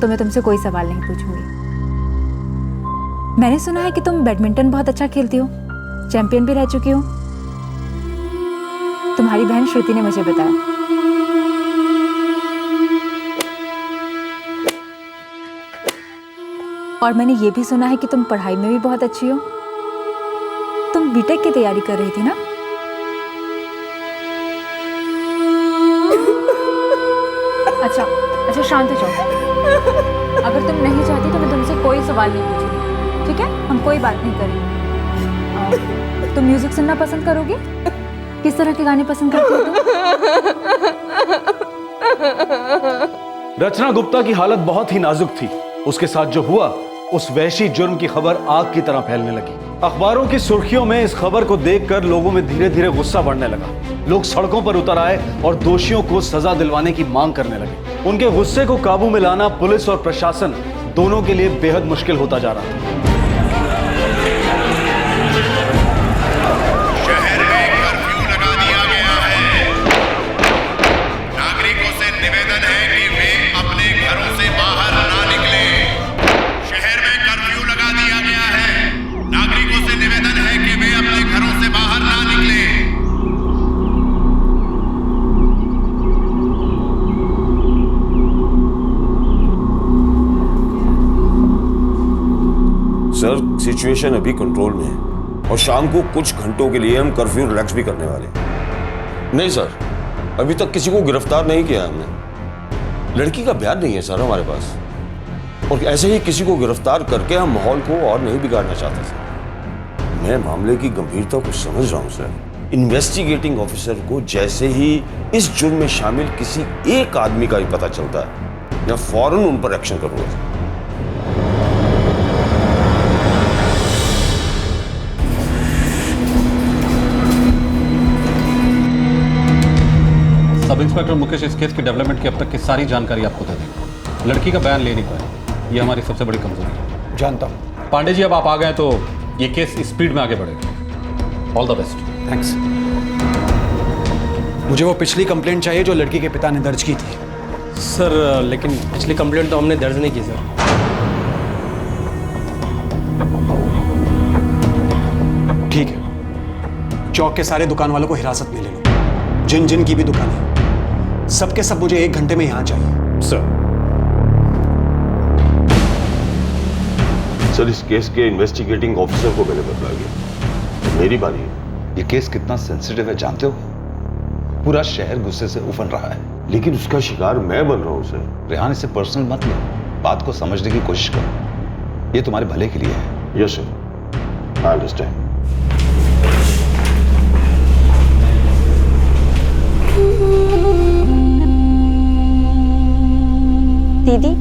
तो मैं तुमसे कोई सवाल नहीं पूछूंगी। मैंने सुना है कि तुम बैडमिंटन बहुत अच्छा खेलती हो, चैंपियन भी रह चुकी हो। तुम्हारी बहन श्रुति ने मुझे बताया। और मैंने ये भी सुना है कि तुम पढ़ाई में भी बहुत अच्छी हो। तुम बीटेक की तैयारी कर रही थी ना? अच्छा शांत हो जाओ। अगर तुम नहीं चाहती तो मैं तुमसे कोई सवाल नहीं पूछूंगी, ठीक है? हम कोई बात नहीं करेंगे। तुम म्यूजिक सुनना पसंद करोगे? किस तरह के गाने पसंद करते हो तुम? रचना गुप्ता की हालत बहुत ही नाजुक थी। उसके साथ जो हुआ, उस वहशी जुर्म की खबर आग की तरह फैलने लगी। अखबारों की सुर्खियों में इस खबर को देखकर लोगों में धीरे धीरे गुस्सा बढ़ने लगा। लोग सड़कों पर उतर आए और दोषियों को सजा दिलवाने की मांग करने लगे। उनके गुस्से को काबू में लाना पुलिस और प्रशासन दोनों के लिए बेहद मुश्किल होता जा रहा था। शहर में कर्फ्यू लगा दिया गया है। नागरिकों से निवेदन है कि वे अपने घरों से बाहर ना निकले। शहर में कर्फ्यू लगा दिया गया है। नागरिकों से निवेदन है कि वे अपने घरों से बाहर ना निकले। सर, सिचुएशन अभी कंट्रोल में है और शाम को कुछ घंटों के लिए हम कर्फ्यू रिलैक्स भी करने वाले हैं। नहीं सर, अभी तक किसी को गिरफ्तार नहीं किया हमने। लड़की का बयान नहीं है सर हमारे पास, और ऐसे ही किसी को गिरफ्तार करके हम माहौल को और नहीं बिगाड़ना चाहते सर। मैं मामले की गंभीरता को समझ रहा हूं सर। इन्वेस्टिगेटिंग ऑफिसर को जैसे ही इस जुर्म में शामिल किसी एक आदमी का ही पता चलता है, मैं फौरन उन पर एक्शन करूंगा। सब इंस्पेक्टर मुकेश इस केस की डेवलपमेंट की अब तक की सारी जानकारी आपको दे देंगे। लड़की का बयान ले नहीं पाए, ये हमारी सबसे बड़ी कमजोरी है। जानता हूं। पांडे जी, अब आप आ गए तो ये केस स्पीड में आगे बढ़ेगा। All the best. थैंक्स। मुझे वो पिछली कंप्लेंट चाहिए जो लड़की के पिता ने दर्ज की थी। सर, लेकिन पिछली कंप्लेंट तो हमने दर्ज नहीं की सर। ठीक है, चौक के सारे दुकान वालों को हिरासत में ले लो। जिन जिन की भी दुकान है, सबके सब मुझे 1 घंटे में यहां चाहिए। सर, इस केस के इन्वेस्टिगेटिंग ऑफिसर को मैंने बदला गया। मेरी बानी है। ये केस कितना सेंसिटिव है जानते हो? पूरा शहर गुस्से से उफन रहा है। लेकिन उसका शिकार मैं बन रहा हूं सर। रेहान, इसे पर्सनल मत लो, बात को समझने की कोशिश करो। ये तुम्हारे भले के लिए है। Yes sir, I understand. दीदी,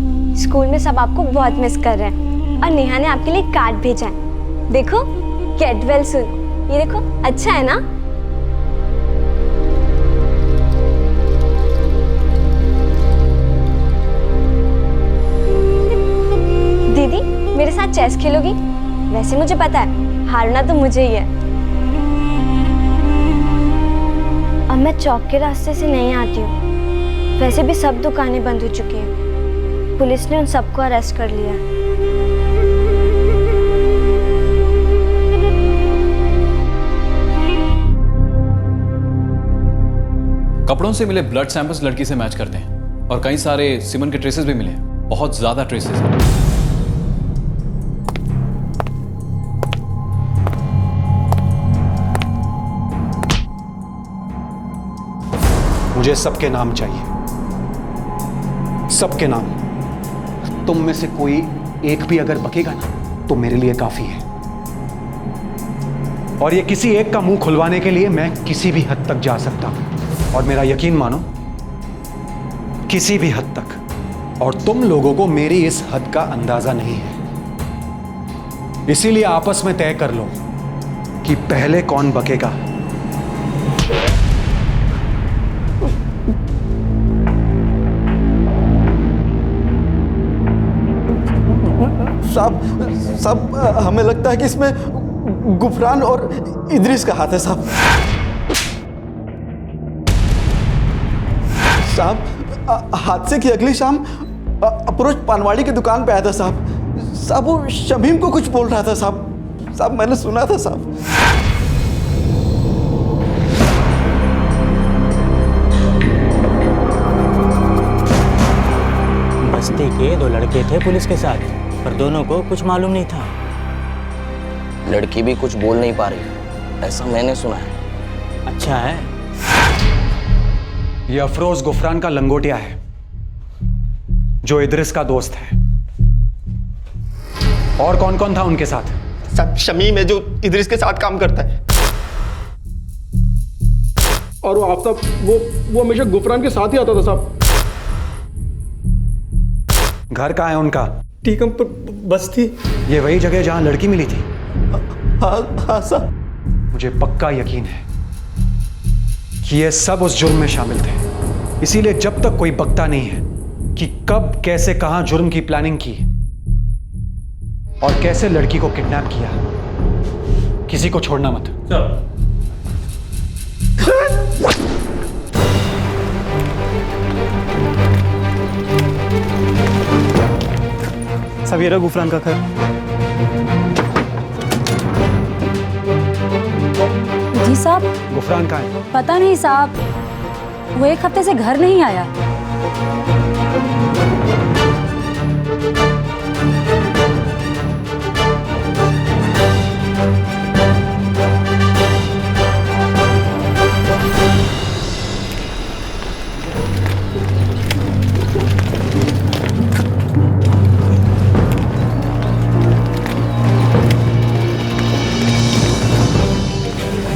स्कूल में सब आपको बहुत मिस कर रहे हैं और नेहा ने आपके लिए कार्ड भेजा है। देखो, गेट वेल सून। ये देखो, अच्छा है ना? दीदी, मेरे साथ चेस खेलोगी? वैसे मुझे पता है हारना तो मुझे ही है। अब मैं चौक के रास्ते से नहीं आती हूँ। वैसे भी सब दुकानें बंद हो चुकी हैं। पुलिस ने उन सबको अरेस्ट कर लिया। कपड़ों से मिले ब्लड सैंपल्स लड़की से मैच करते हैं और कई सारे सीमन के ट्रेसेस भी मिले, बहुत ज्यादा ट्रेसेस हैं। मुझे सबके नाम चाहिए, सबके नाम। तुम में से कोई एक भी अगर बकेगा ना तो मेरे लिए काफी है। और ये किसी एक का मुंह खुलवाने के लिए मैं किसी भी हद तक जा सकता हूं, और मेरा यकीन मानो, किसी भी हद तक। और तुम लोगों को मेरी इस हद का अंदाजा नहीं है। इसीलिए आपस में तय कर लो कि पहले कौन बकेगा। साहब, हमें लगता है कि इसमें गुफरान और इदरीस का हाथ है साहब। साहब, हादसे की अगली शाम अप्रोच पानवाड़ी की दुकान पे आया था साहब। वो शमीम को कुछ बोल रहा था साहब। मैंने सुना था साहब। बस्ती के 2 लड़के थे पुलिस के साथ, पर दोनों को कुछ मालूम नहीं था। लड़की भी कुछ बोल नहीं पा रही, ऐसा मैंने सुना है। अच्छा है। यह अफरोज गुफरान का लंगोटिया है, जो इदरिस का दोस्त है। और कौन कौन था उनके साथ? साहब शमीम है जो इदरिस के साथ काम करता है। और वो आफ्ताब वो हमेशा गुफरान के साथ ही आता था साहब। घर कहाँ है उनका? टीकम पर बस थी। ये वही जगह जहां लड़की मिली थी? हाँ साहब। मुझे पक्का यकीन है कि ये सब उस जुर्म में शामिल थे। इसीलिए जब तक कोई बकता नहीं है कि कब कैसे कहां जुर्म की प्लानिंग की और कैसे लड़की को किडनैप किया, किसी को छोड़ना मत। सवेरा गुफरान का घर। जी साहब। गुफरान कहाँ है? पता नहीं साहब, वो एक हफ्ते से घर नहीं आया।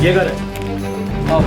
ये घर है। आओ।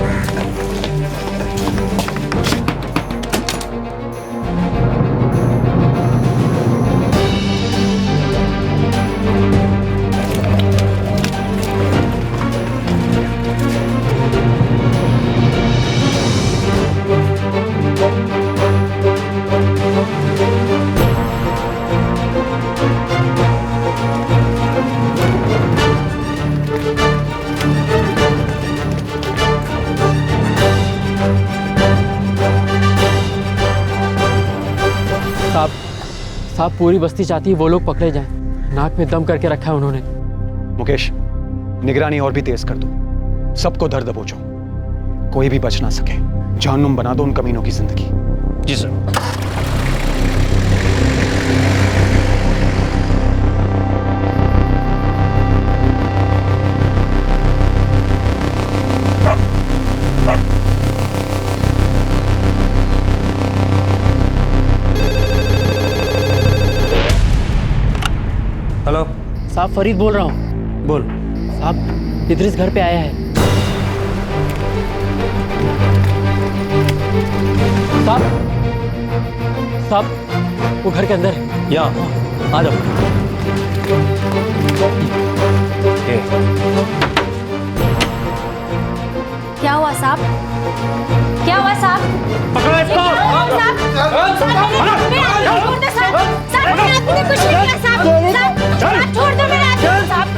साहब पूरी बस्ती चाहती है वो लोग पकड़े जाएं। नाक में दम करके रखा है उन्होंने। मुकेश, निगरानी और भी तेज कर दो, सबको दर्द दबोचो, कोई भी बच ना सके। जहन्नुम बना दो उन कमीनों की जिंदगी। जी सर। हेलो साहब, फरीद बोल रहा हूँ। बोल। साहब इदरिस घर पे आया है। साहब वो घर के अंदर है। यहाँ आ जाओ। क्या हुआ साहब? क्या हुआ साहब? पकड़ो इसको। कुछ नहीं किया साहब। छोड़ दो मेरे आदमी को साहब।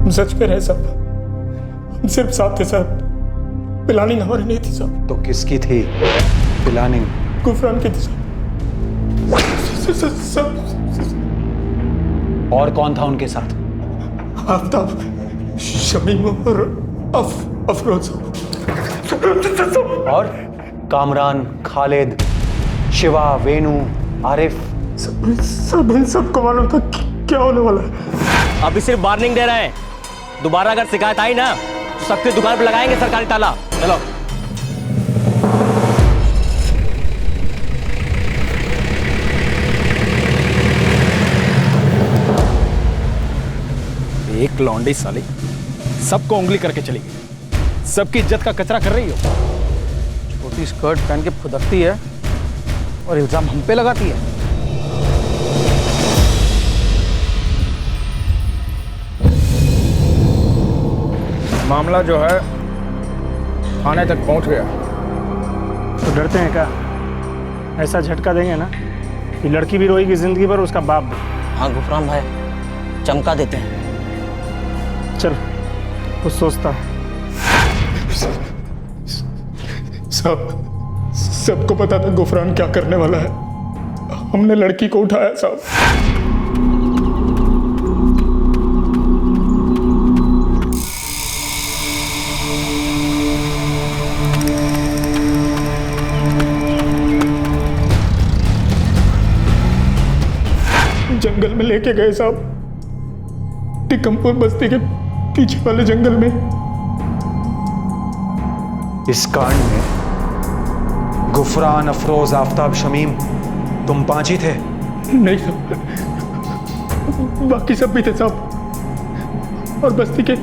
सच कह रहे साहब, हम सिर्फ साथ थे साहब, प्लानिंग हमारी नहीं थी साहब। तो किसकी थी प्लानिंग? गुफरान की थी साहब। और कौन था उनके साथ? आफ्ताब, शमीम और अफरोज। और कामरान, खालिद, शिवा, वेणु, आरिफ, सब इन सबको मालूम था क्या होने वाला है। अभी सिर्फ वार्निंग दे रहे हैं, दोबारा अगर शिकायत आई ना तो सबकी दुकान पर लगाएंगे सरकारी ताला। चलो। एक लौंडी साली सबको उंगली करके चली गई, सबकी इज्जत का कचरा कर रही हो। छोटी स्कर्ट पहन के फुदकती है और इल्जाम हम पे लगाती है। मामला जो है थाने तक पहुंच गया। तो डरते हैं क्या? ऐसा झटका देंगे ना कि लड़की भी रोएगी जिंदगी भर, उसका बाप भी। हाँ गुफरान भाई, चमका देते हैं। चल कुछ सोचता हूँ। सबको पता था गुफरान क्या करने वाला है, हमने लड़की को उठाया साहब। जंगल में लेके गए साहब, टिकमपुर बस्ती के पीछे वाले जंगल में। इस कांड में गुफरान, अफरोज, आफताब, शमीम, तुम 5 ही थे? नहीं साहब, बाकी सब भी थे साहब, और बस्ती के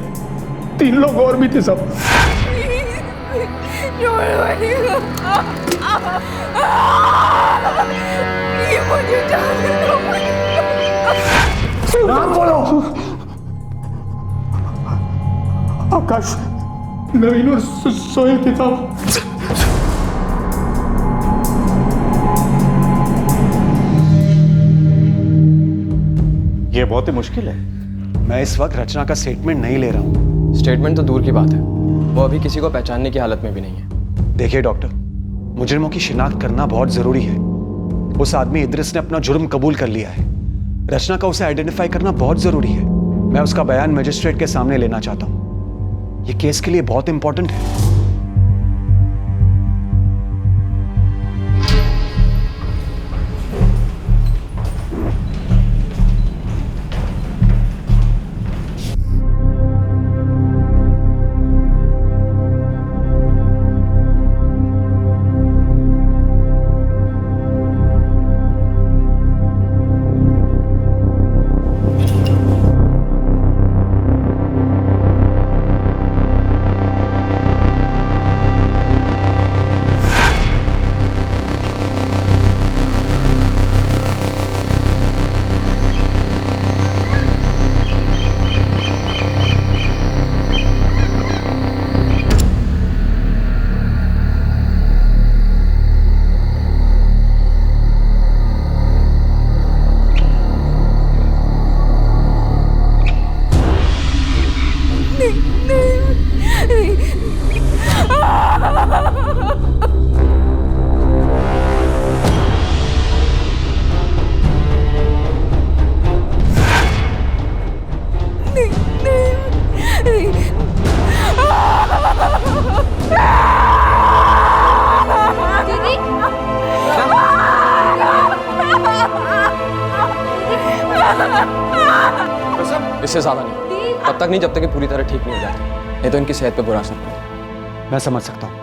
3 लोग और भी थे साहब। नाम बोलो। आकाश, नवीन और सोहेल थे साहब। यह बहुत ही मुश्किल है। मैं इस वक्त रचना का स्टेटमेंट नहीं ले रहा हूं। स्टेटमेंट तो दूर की बात है, वो अभी किसी को पहचानने की हालत में भी नहीं है। देखिए डॉक्टर, मुजरिमों की शिनाख्त करना बहुत जरूरी है। उस आदमी इद्रिस ने अपना जुर्म कबूल कर लिया है। रचना का उसे आइडेंटिफाई करना बहुत जरूरी है। मैं उसका बयान मजिस्ट्रेट के सामने लेना चाहता हूं। यह केस के लिए बहुत इंपॉर्टेंट है। इससे ज्यादा नहीं, तब तक नहीं जब तक कि पूरी तरह ठीक नहीं हो जाती, नहीं तो इनकी सेहत पे बुरा असर पड़ेगा। मैं समझ सकता हूँ।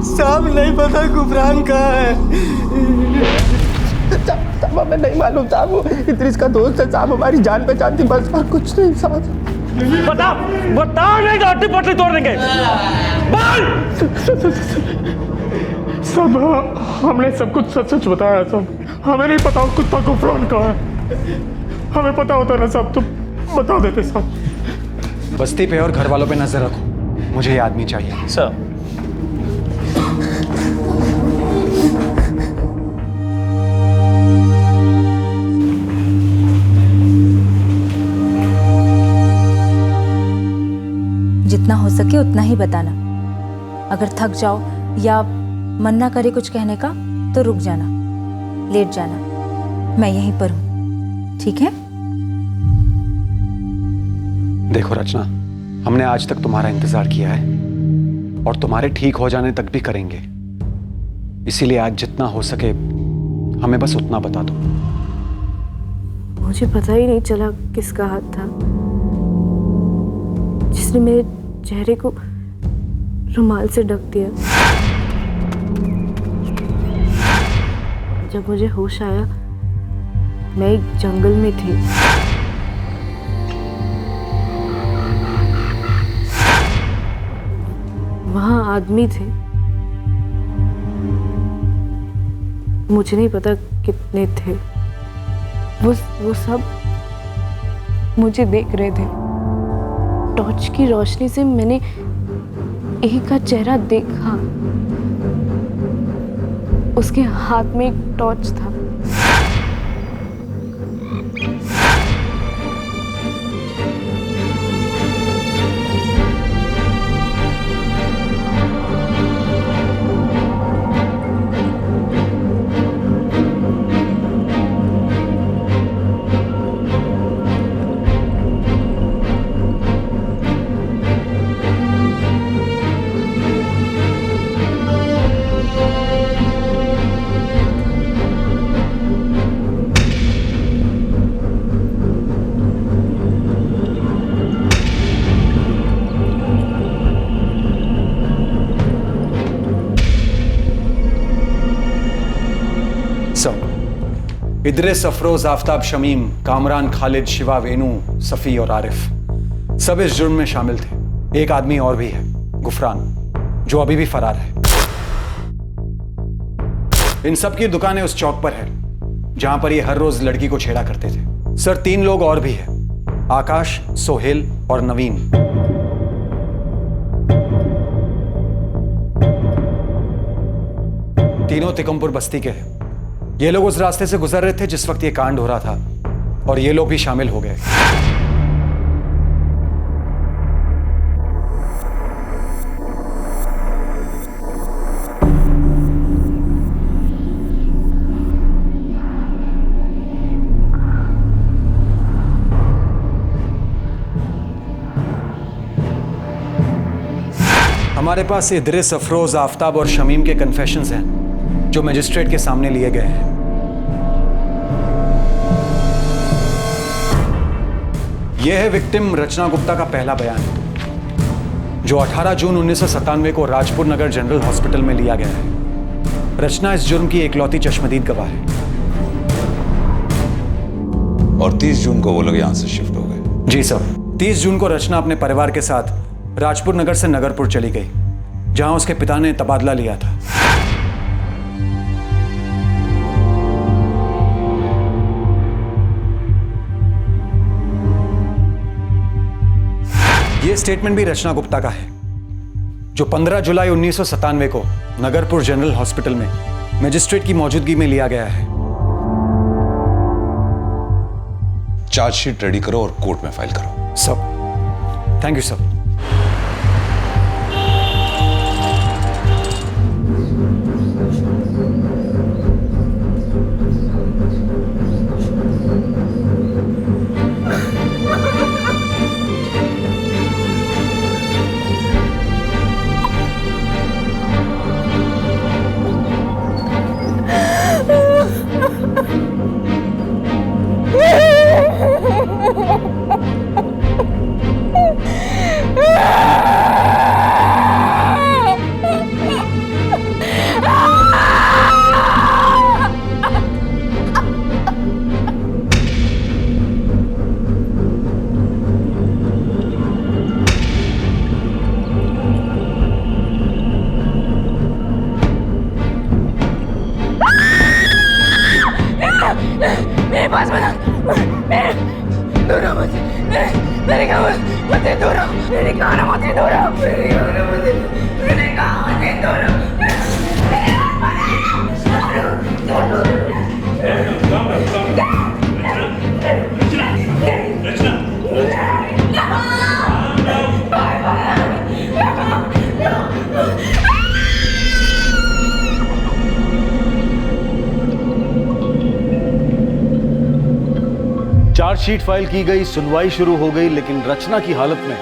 साहब नहीं पता गुफरान कहाँ है। साहब हमें नहीं मालूम साहब, वो इद्रिस का दोस्त है साहब, हमारी जान पहचान थी बस, और कुछ नहीं साहब। बताओ बताओ, नहीं तो हड्डी पटली तोड़ देंगे। बोल। सब हमने सब कुछ सच सच बताया सब। हमें नहीं पता कुत्ता गुफरान कहाँ है। हमें पता होता ना सब तो बता देते सब। बस्ती पे और घर वालों पे नजर रखो, मुझे ये आदमी चाहिए। सर जितना हो सके उतना ही बताना। अगर थक जाओ या मन ना करे कुछ कहने का तो रुक जाना, लेट जाना। मैं यहीं पर हूं, ठीक है? देखो रचना, हमने आज तक तुम्हारा इंतजार किया है और तुम्हारे ठीक हो जाने तक भी करेंगे। इसीलिए आज जितना हो सके हमें बस उतना बता दो। मुझे पता ही नहीं चला किसका हाथ था जिसने मेरे चेहरे को रुमाल से ढक दिया। जब मुझे होश आया मैं एक जंगल में थी। आदमी थे, मुझे नहीं पता कितने थे, वो सब मुझे देख रहे थे। टॉर्च की रोशनी से मैंने एक का चेहरा देखा, उसके हाथ में एक टॉर्च था। इदरिस, अफरोज, आफ्ताब, शमीम, कामरान, खालिद, शिवा, वेनू, सफ़ी और आरिफ सब इस जुर्म में शामिल थे। एक आदमी और भी है, गुफरान, जो अभी भी फरार है। इन सब की दुकानें उस चौक पर है जहां पर ये हर रोज लड़की को छेड़ा करते थे। सर 3 लोग और भी हैं, आकाश, सोहेल और नवीन। तीनों तिकमपुर बस्ती के हैं। ये लोग उस रास्ते से गुजर रहे थे जिस वक्त ये कांड हो रहा था, और ये लोग भी शामिल हो गए। हमारे पास इदरिस, अफरोज, आफ्ताब और शमीम के कन्फेशंस हैं जो मजिस्ट्रेट के सामने लिए गए हैं। यह है विक्टिम रचना गुप्ता का पहला बयान, जो 18 जून 1997 को राजपुर नगर जनरल हॉस्पिटल में लिया गया है। रचना इस जुर्म की एकलौती चश्मदीद गवाह है। और 30 जून को वो लोग यहां से शिफ्ट हो गए? जी सर, 30 जून को रचना अपने परिवार के साथ राजपुर नगर से नगरपुर चली गई, जहां उसके पिता ने तबादला लिया था। यह स्टेटमेंट भी रचना गुप्ता का है, जो 15 जुलाई 1997 को नगरपुर जनरल हॉस्पिटल में मजिस्ट्रेट की मौजूदगी में लिया गया है। चार्जशीट रेडी करो और कोर्ट में फाइल करो। सब थैंक यू सर। मेरे पास बना मेरे दूर हो मुझे मेरे मुझे दूर हो मेरे गाना मुझे दूर हो मेरे गाना मुझे दूर हो चार्जशीट फाइल की गई, सुनवाई शुरू हो गई, लेकिन रचना की हालत में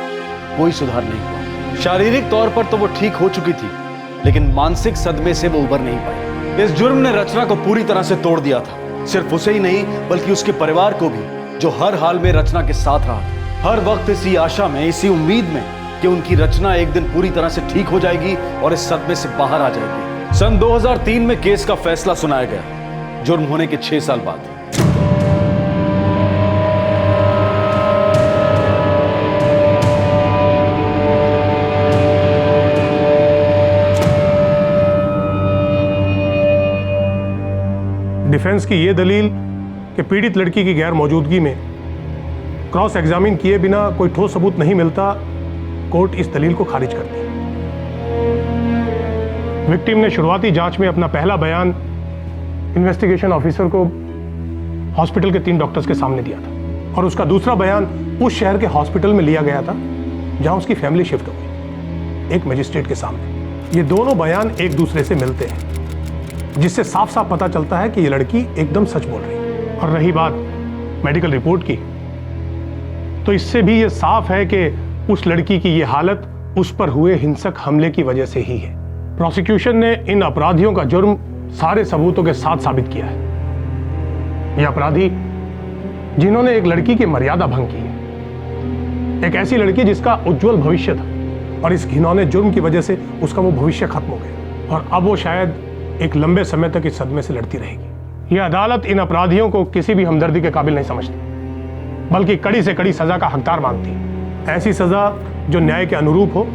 कोई सुधार नहीं हुआ। शारीरिक तौर पर तो वो ठीक हो चुकी थी, लेकिन मानसिक सदमे से वो उबर नहीं पाई। इस जुर्म ने रचना को पूरी तरह से तोड़ दिया था। सिर्फ उसे ही नहीं, बल्कि उसके परिवार को भी, जो हर हाल में रचना के साथ रहा था। हर वक्त इसी आशा में, इसी उम्मीद में कि उनकी रचना एक दिन पूरी तरह से ठीक हो जाएगी और इस सदमे से बाहर आ जाएगी। सन 2003 में केस का फैसला सुनाया गया, जुर्म होने के 6 साल बाद। डिफेंस की ये दलील कि पीड़ित लड़की की गैर मौजूदगी में क्रॉस एग्जामिन किए बिना कोई ठोस सबूत नहीं मिलता, कोर्ट इस दलील को खारिज करती है। विक्टिम ने शुरुआती जांच में अपना पहला बयान इन्वेस्टिगेशन ऑफिसर को हॉस्पिटल के 3 डॉक्टर्स के सामने दिया था और उसका दूसरा बयान उस शहर के हॉस्पिटल में लिया गया था जहां उसकी फैमिली शिफ्ट हो गई, एक मजिस्ट्रेट के सामने। ये दोनों बयान एक दूसरे से मिलते हैं, जिससे साफ साफ पता चलता है कि ये लड़की एकदम सच बोल रही है। और रही बात मेडिकल रिपोर्ट की, तो इससे भी ये साफ है कि उस लड़की की ये हालत उस पर हुए हिंसक हमले की वजह से ही है। प्रोसिक्यूशन ने इन अपराधियों का जुर्म सारे सबूतों के साथ साबित किया है। ये अपराधी जिन्होंने एक लड़की की मर्यादा भंग की है, एक ऐसी लड़की जिसका उज्जवल भविष्य था और इस घिनौने जुर्म की वजह से उसका वो भविष्य खत्म हो गया और अब वो शायद एक लंबे समय तक इस सदमे से लड़ती रहेगी। यह अदालत इन अपराधियों को किसी भी हमदर्दी के काबिल नहीं समझती, बल्कि कड़ी से कड़ी सजा का हकदार मानती है। ऐसी सजा जो न्याय के अनुरूप हो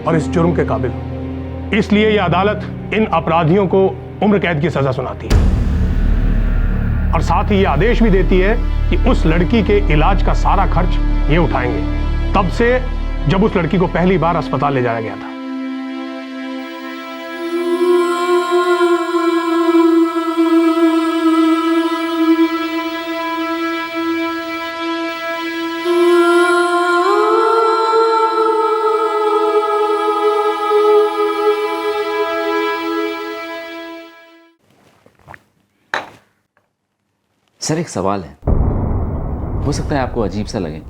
और इस जुर्म के काबिल हो। इसलिए यह अदालत इन अपराधियों को उम्र कैद की सजा सुनाती है और साथ ही यह आदेश भी देती है कि उस लड़की के इलाज का सारा खर्च ये उठाएंगे, तब से जब उस लड़की को पहली बार अस्पताल ले जाया गया था। सर एक सवाल है, हो सकता है आपको अजीब सा लगे,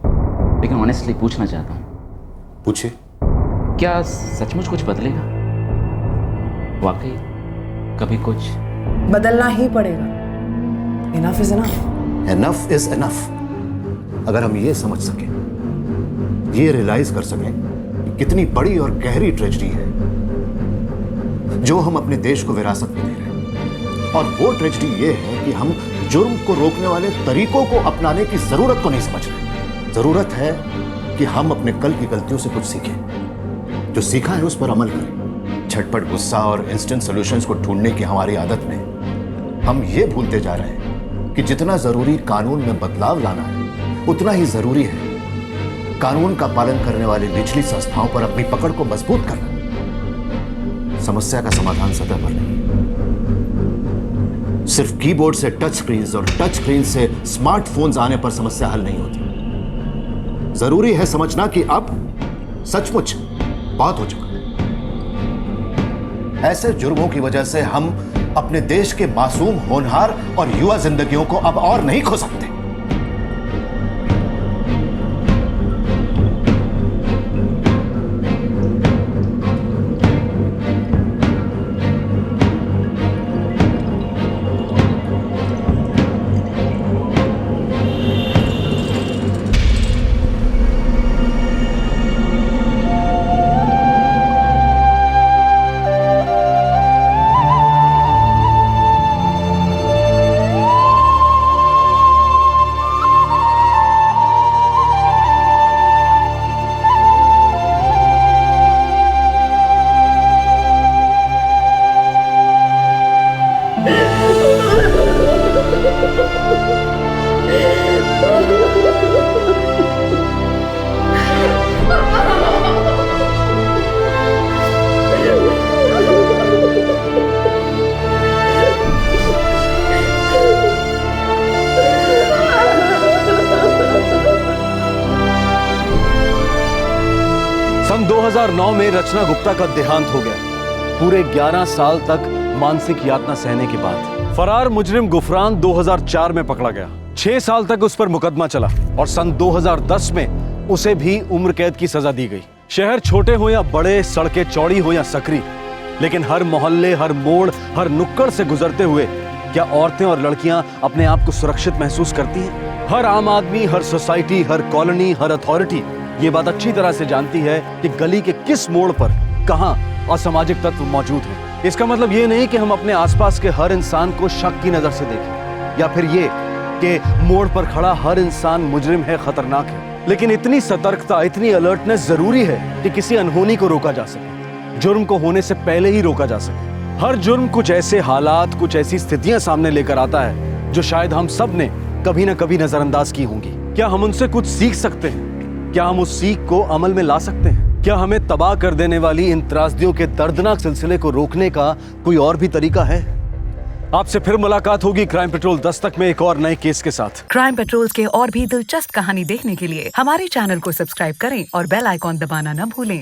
लेकिन ऑनेस्टली पूछना चाहता हूँ। पूछिए। क्या सचमुच कुछ बदलेगा? वाकई कभी कुछ बदलना ही पड़ेगा। Enough is enough. Enough is enough. अगर हम ये समझ सकें, ये रियलाइज कर सकें कि कितनी बड़ी और गहरी ट्रेजेडी है जो हम अपने देश को विरासत में दे रहे हैं, और वो ट्रेजेडी ये है कि हम जुर्म को रोकने वाले तरीकों को अपनाने की जरूरत को नहीं समझ रहे। जरूरत है कि हम अपने कल की गलतियों से कुछ सीखें, जो सीखा है उस पर अमल करें। झटपट गुस्सा और इंस्टेंट सॉल्यूशंस को ढूंढने की हमारी आदत में हम ये भूलते जा रहे हैं कि जितना जरूरी कानून में बदलाव लाना है, उतना ही जरूरी है कानून का पालन करने वाली निचली संस्थाओं पर अपनी पकड़ को मजबूत करना। समस्या का समाधान सतह पर नहीं, सिर्फ कीबोर्ड से टच स्क्रीन और टच स्क्रीन से स्मार्टफोन्स आने पर समस्या हल नहीं होती। जरूरी है समझना कि अब सचमुच बहुत हो चुका। ऐसे जुर्मों की वजह से हम अपने देश के मासूम, होनहार और युवा जिंदगियों को अब और नहीं खो सकते। सन 2009 में रचना गुप्ता का देहांत हो गया। पूरे 11 साल तक मानसिक यातना सहने के बाद फरार मुजरिम गुफरान 2004 में पकड़ा गया। 6 साल तक उस पर मुकदमा चला और सन 2010 में उसे भी उम्र कैद की सजा दी गई। शहर छोटे हो या बड़े, सड़कें चौड़ी हो या सकरी, लेकिन हर मोहल्ले, हर मोड़, हर नुक्कड़ से गुजरते हुए क्या औरतें और लड़कियां अपने आप को सुरक्षित महसूस करती हैं? हर आम आदमी, हर सोसाइटी, हर कॉलोनी, हर अथॉरिटी ये बात अच्छी तरह से जानती है कि गली के किस मोड़ पर कहां असामाजिक तत्व मौजूद हैं। इसका मतलब ये नहीं कि हम अपने आसपास के हर इंसान को शक की नजर से देखें, या फिर ये कि मोड़ पर खड़ा हर इंसान मुजरिम है, खतरनाक है। लेकिन इतनी सतर्कता, इतनी अलर्टनेस जरूरी है कि किसी अनहोनी को रोका जा सके, जुर्म को होने से पहले ही रोका जा सके। हर जुर्म कुछ ऐसे हालात, कुछ ऐसी स्थितियां सामने लेकर आता है जो शायद हम सब ने कभी ना कभी नजरअंदाज की होंगी। क्या हम उनसे कुछ सीख सकते हैं? क्या हम उस सीख को अमल में ला सकते हैं? क्या हमें तबाह कर देने वाली इन त्रासदियों के दर्दनाक सिलसिले को रोकने का कोई और भी तरीका है? आपसे फिर मुलाकात होगी क्राइम पेट्रोल दस्तक में एक और नए केस के साथ। क्राइम पेट्रोल के और भी दिलचस्प कहानी देखने के लिए हमारे चैनल को सब्सक्राइब करें और बेल आइकॉन दबाना न भूलें।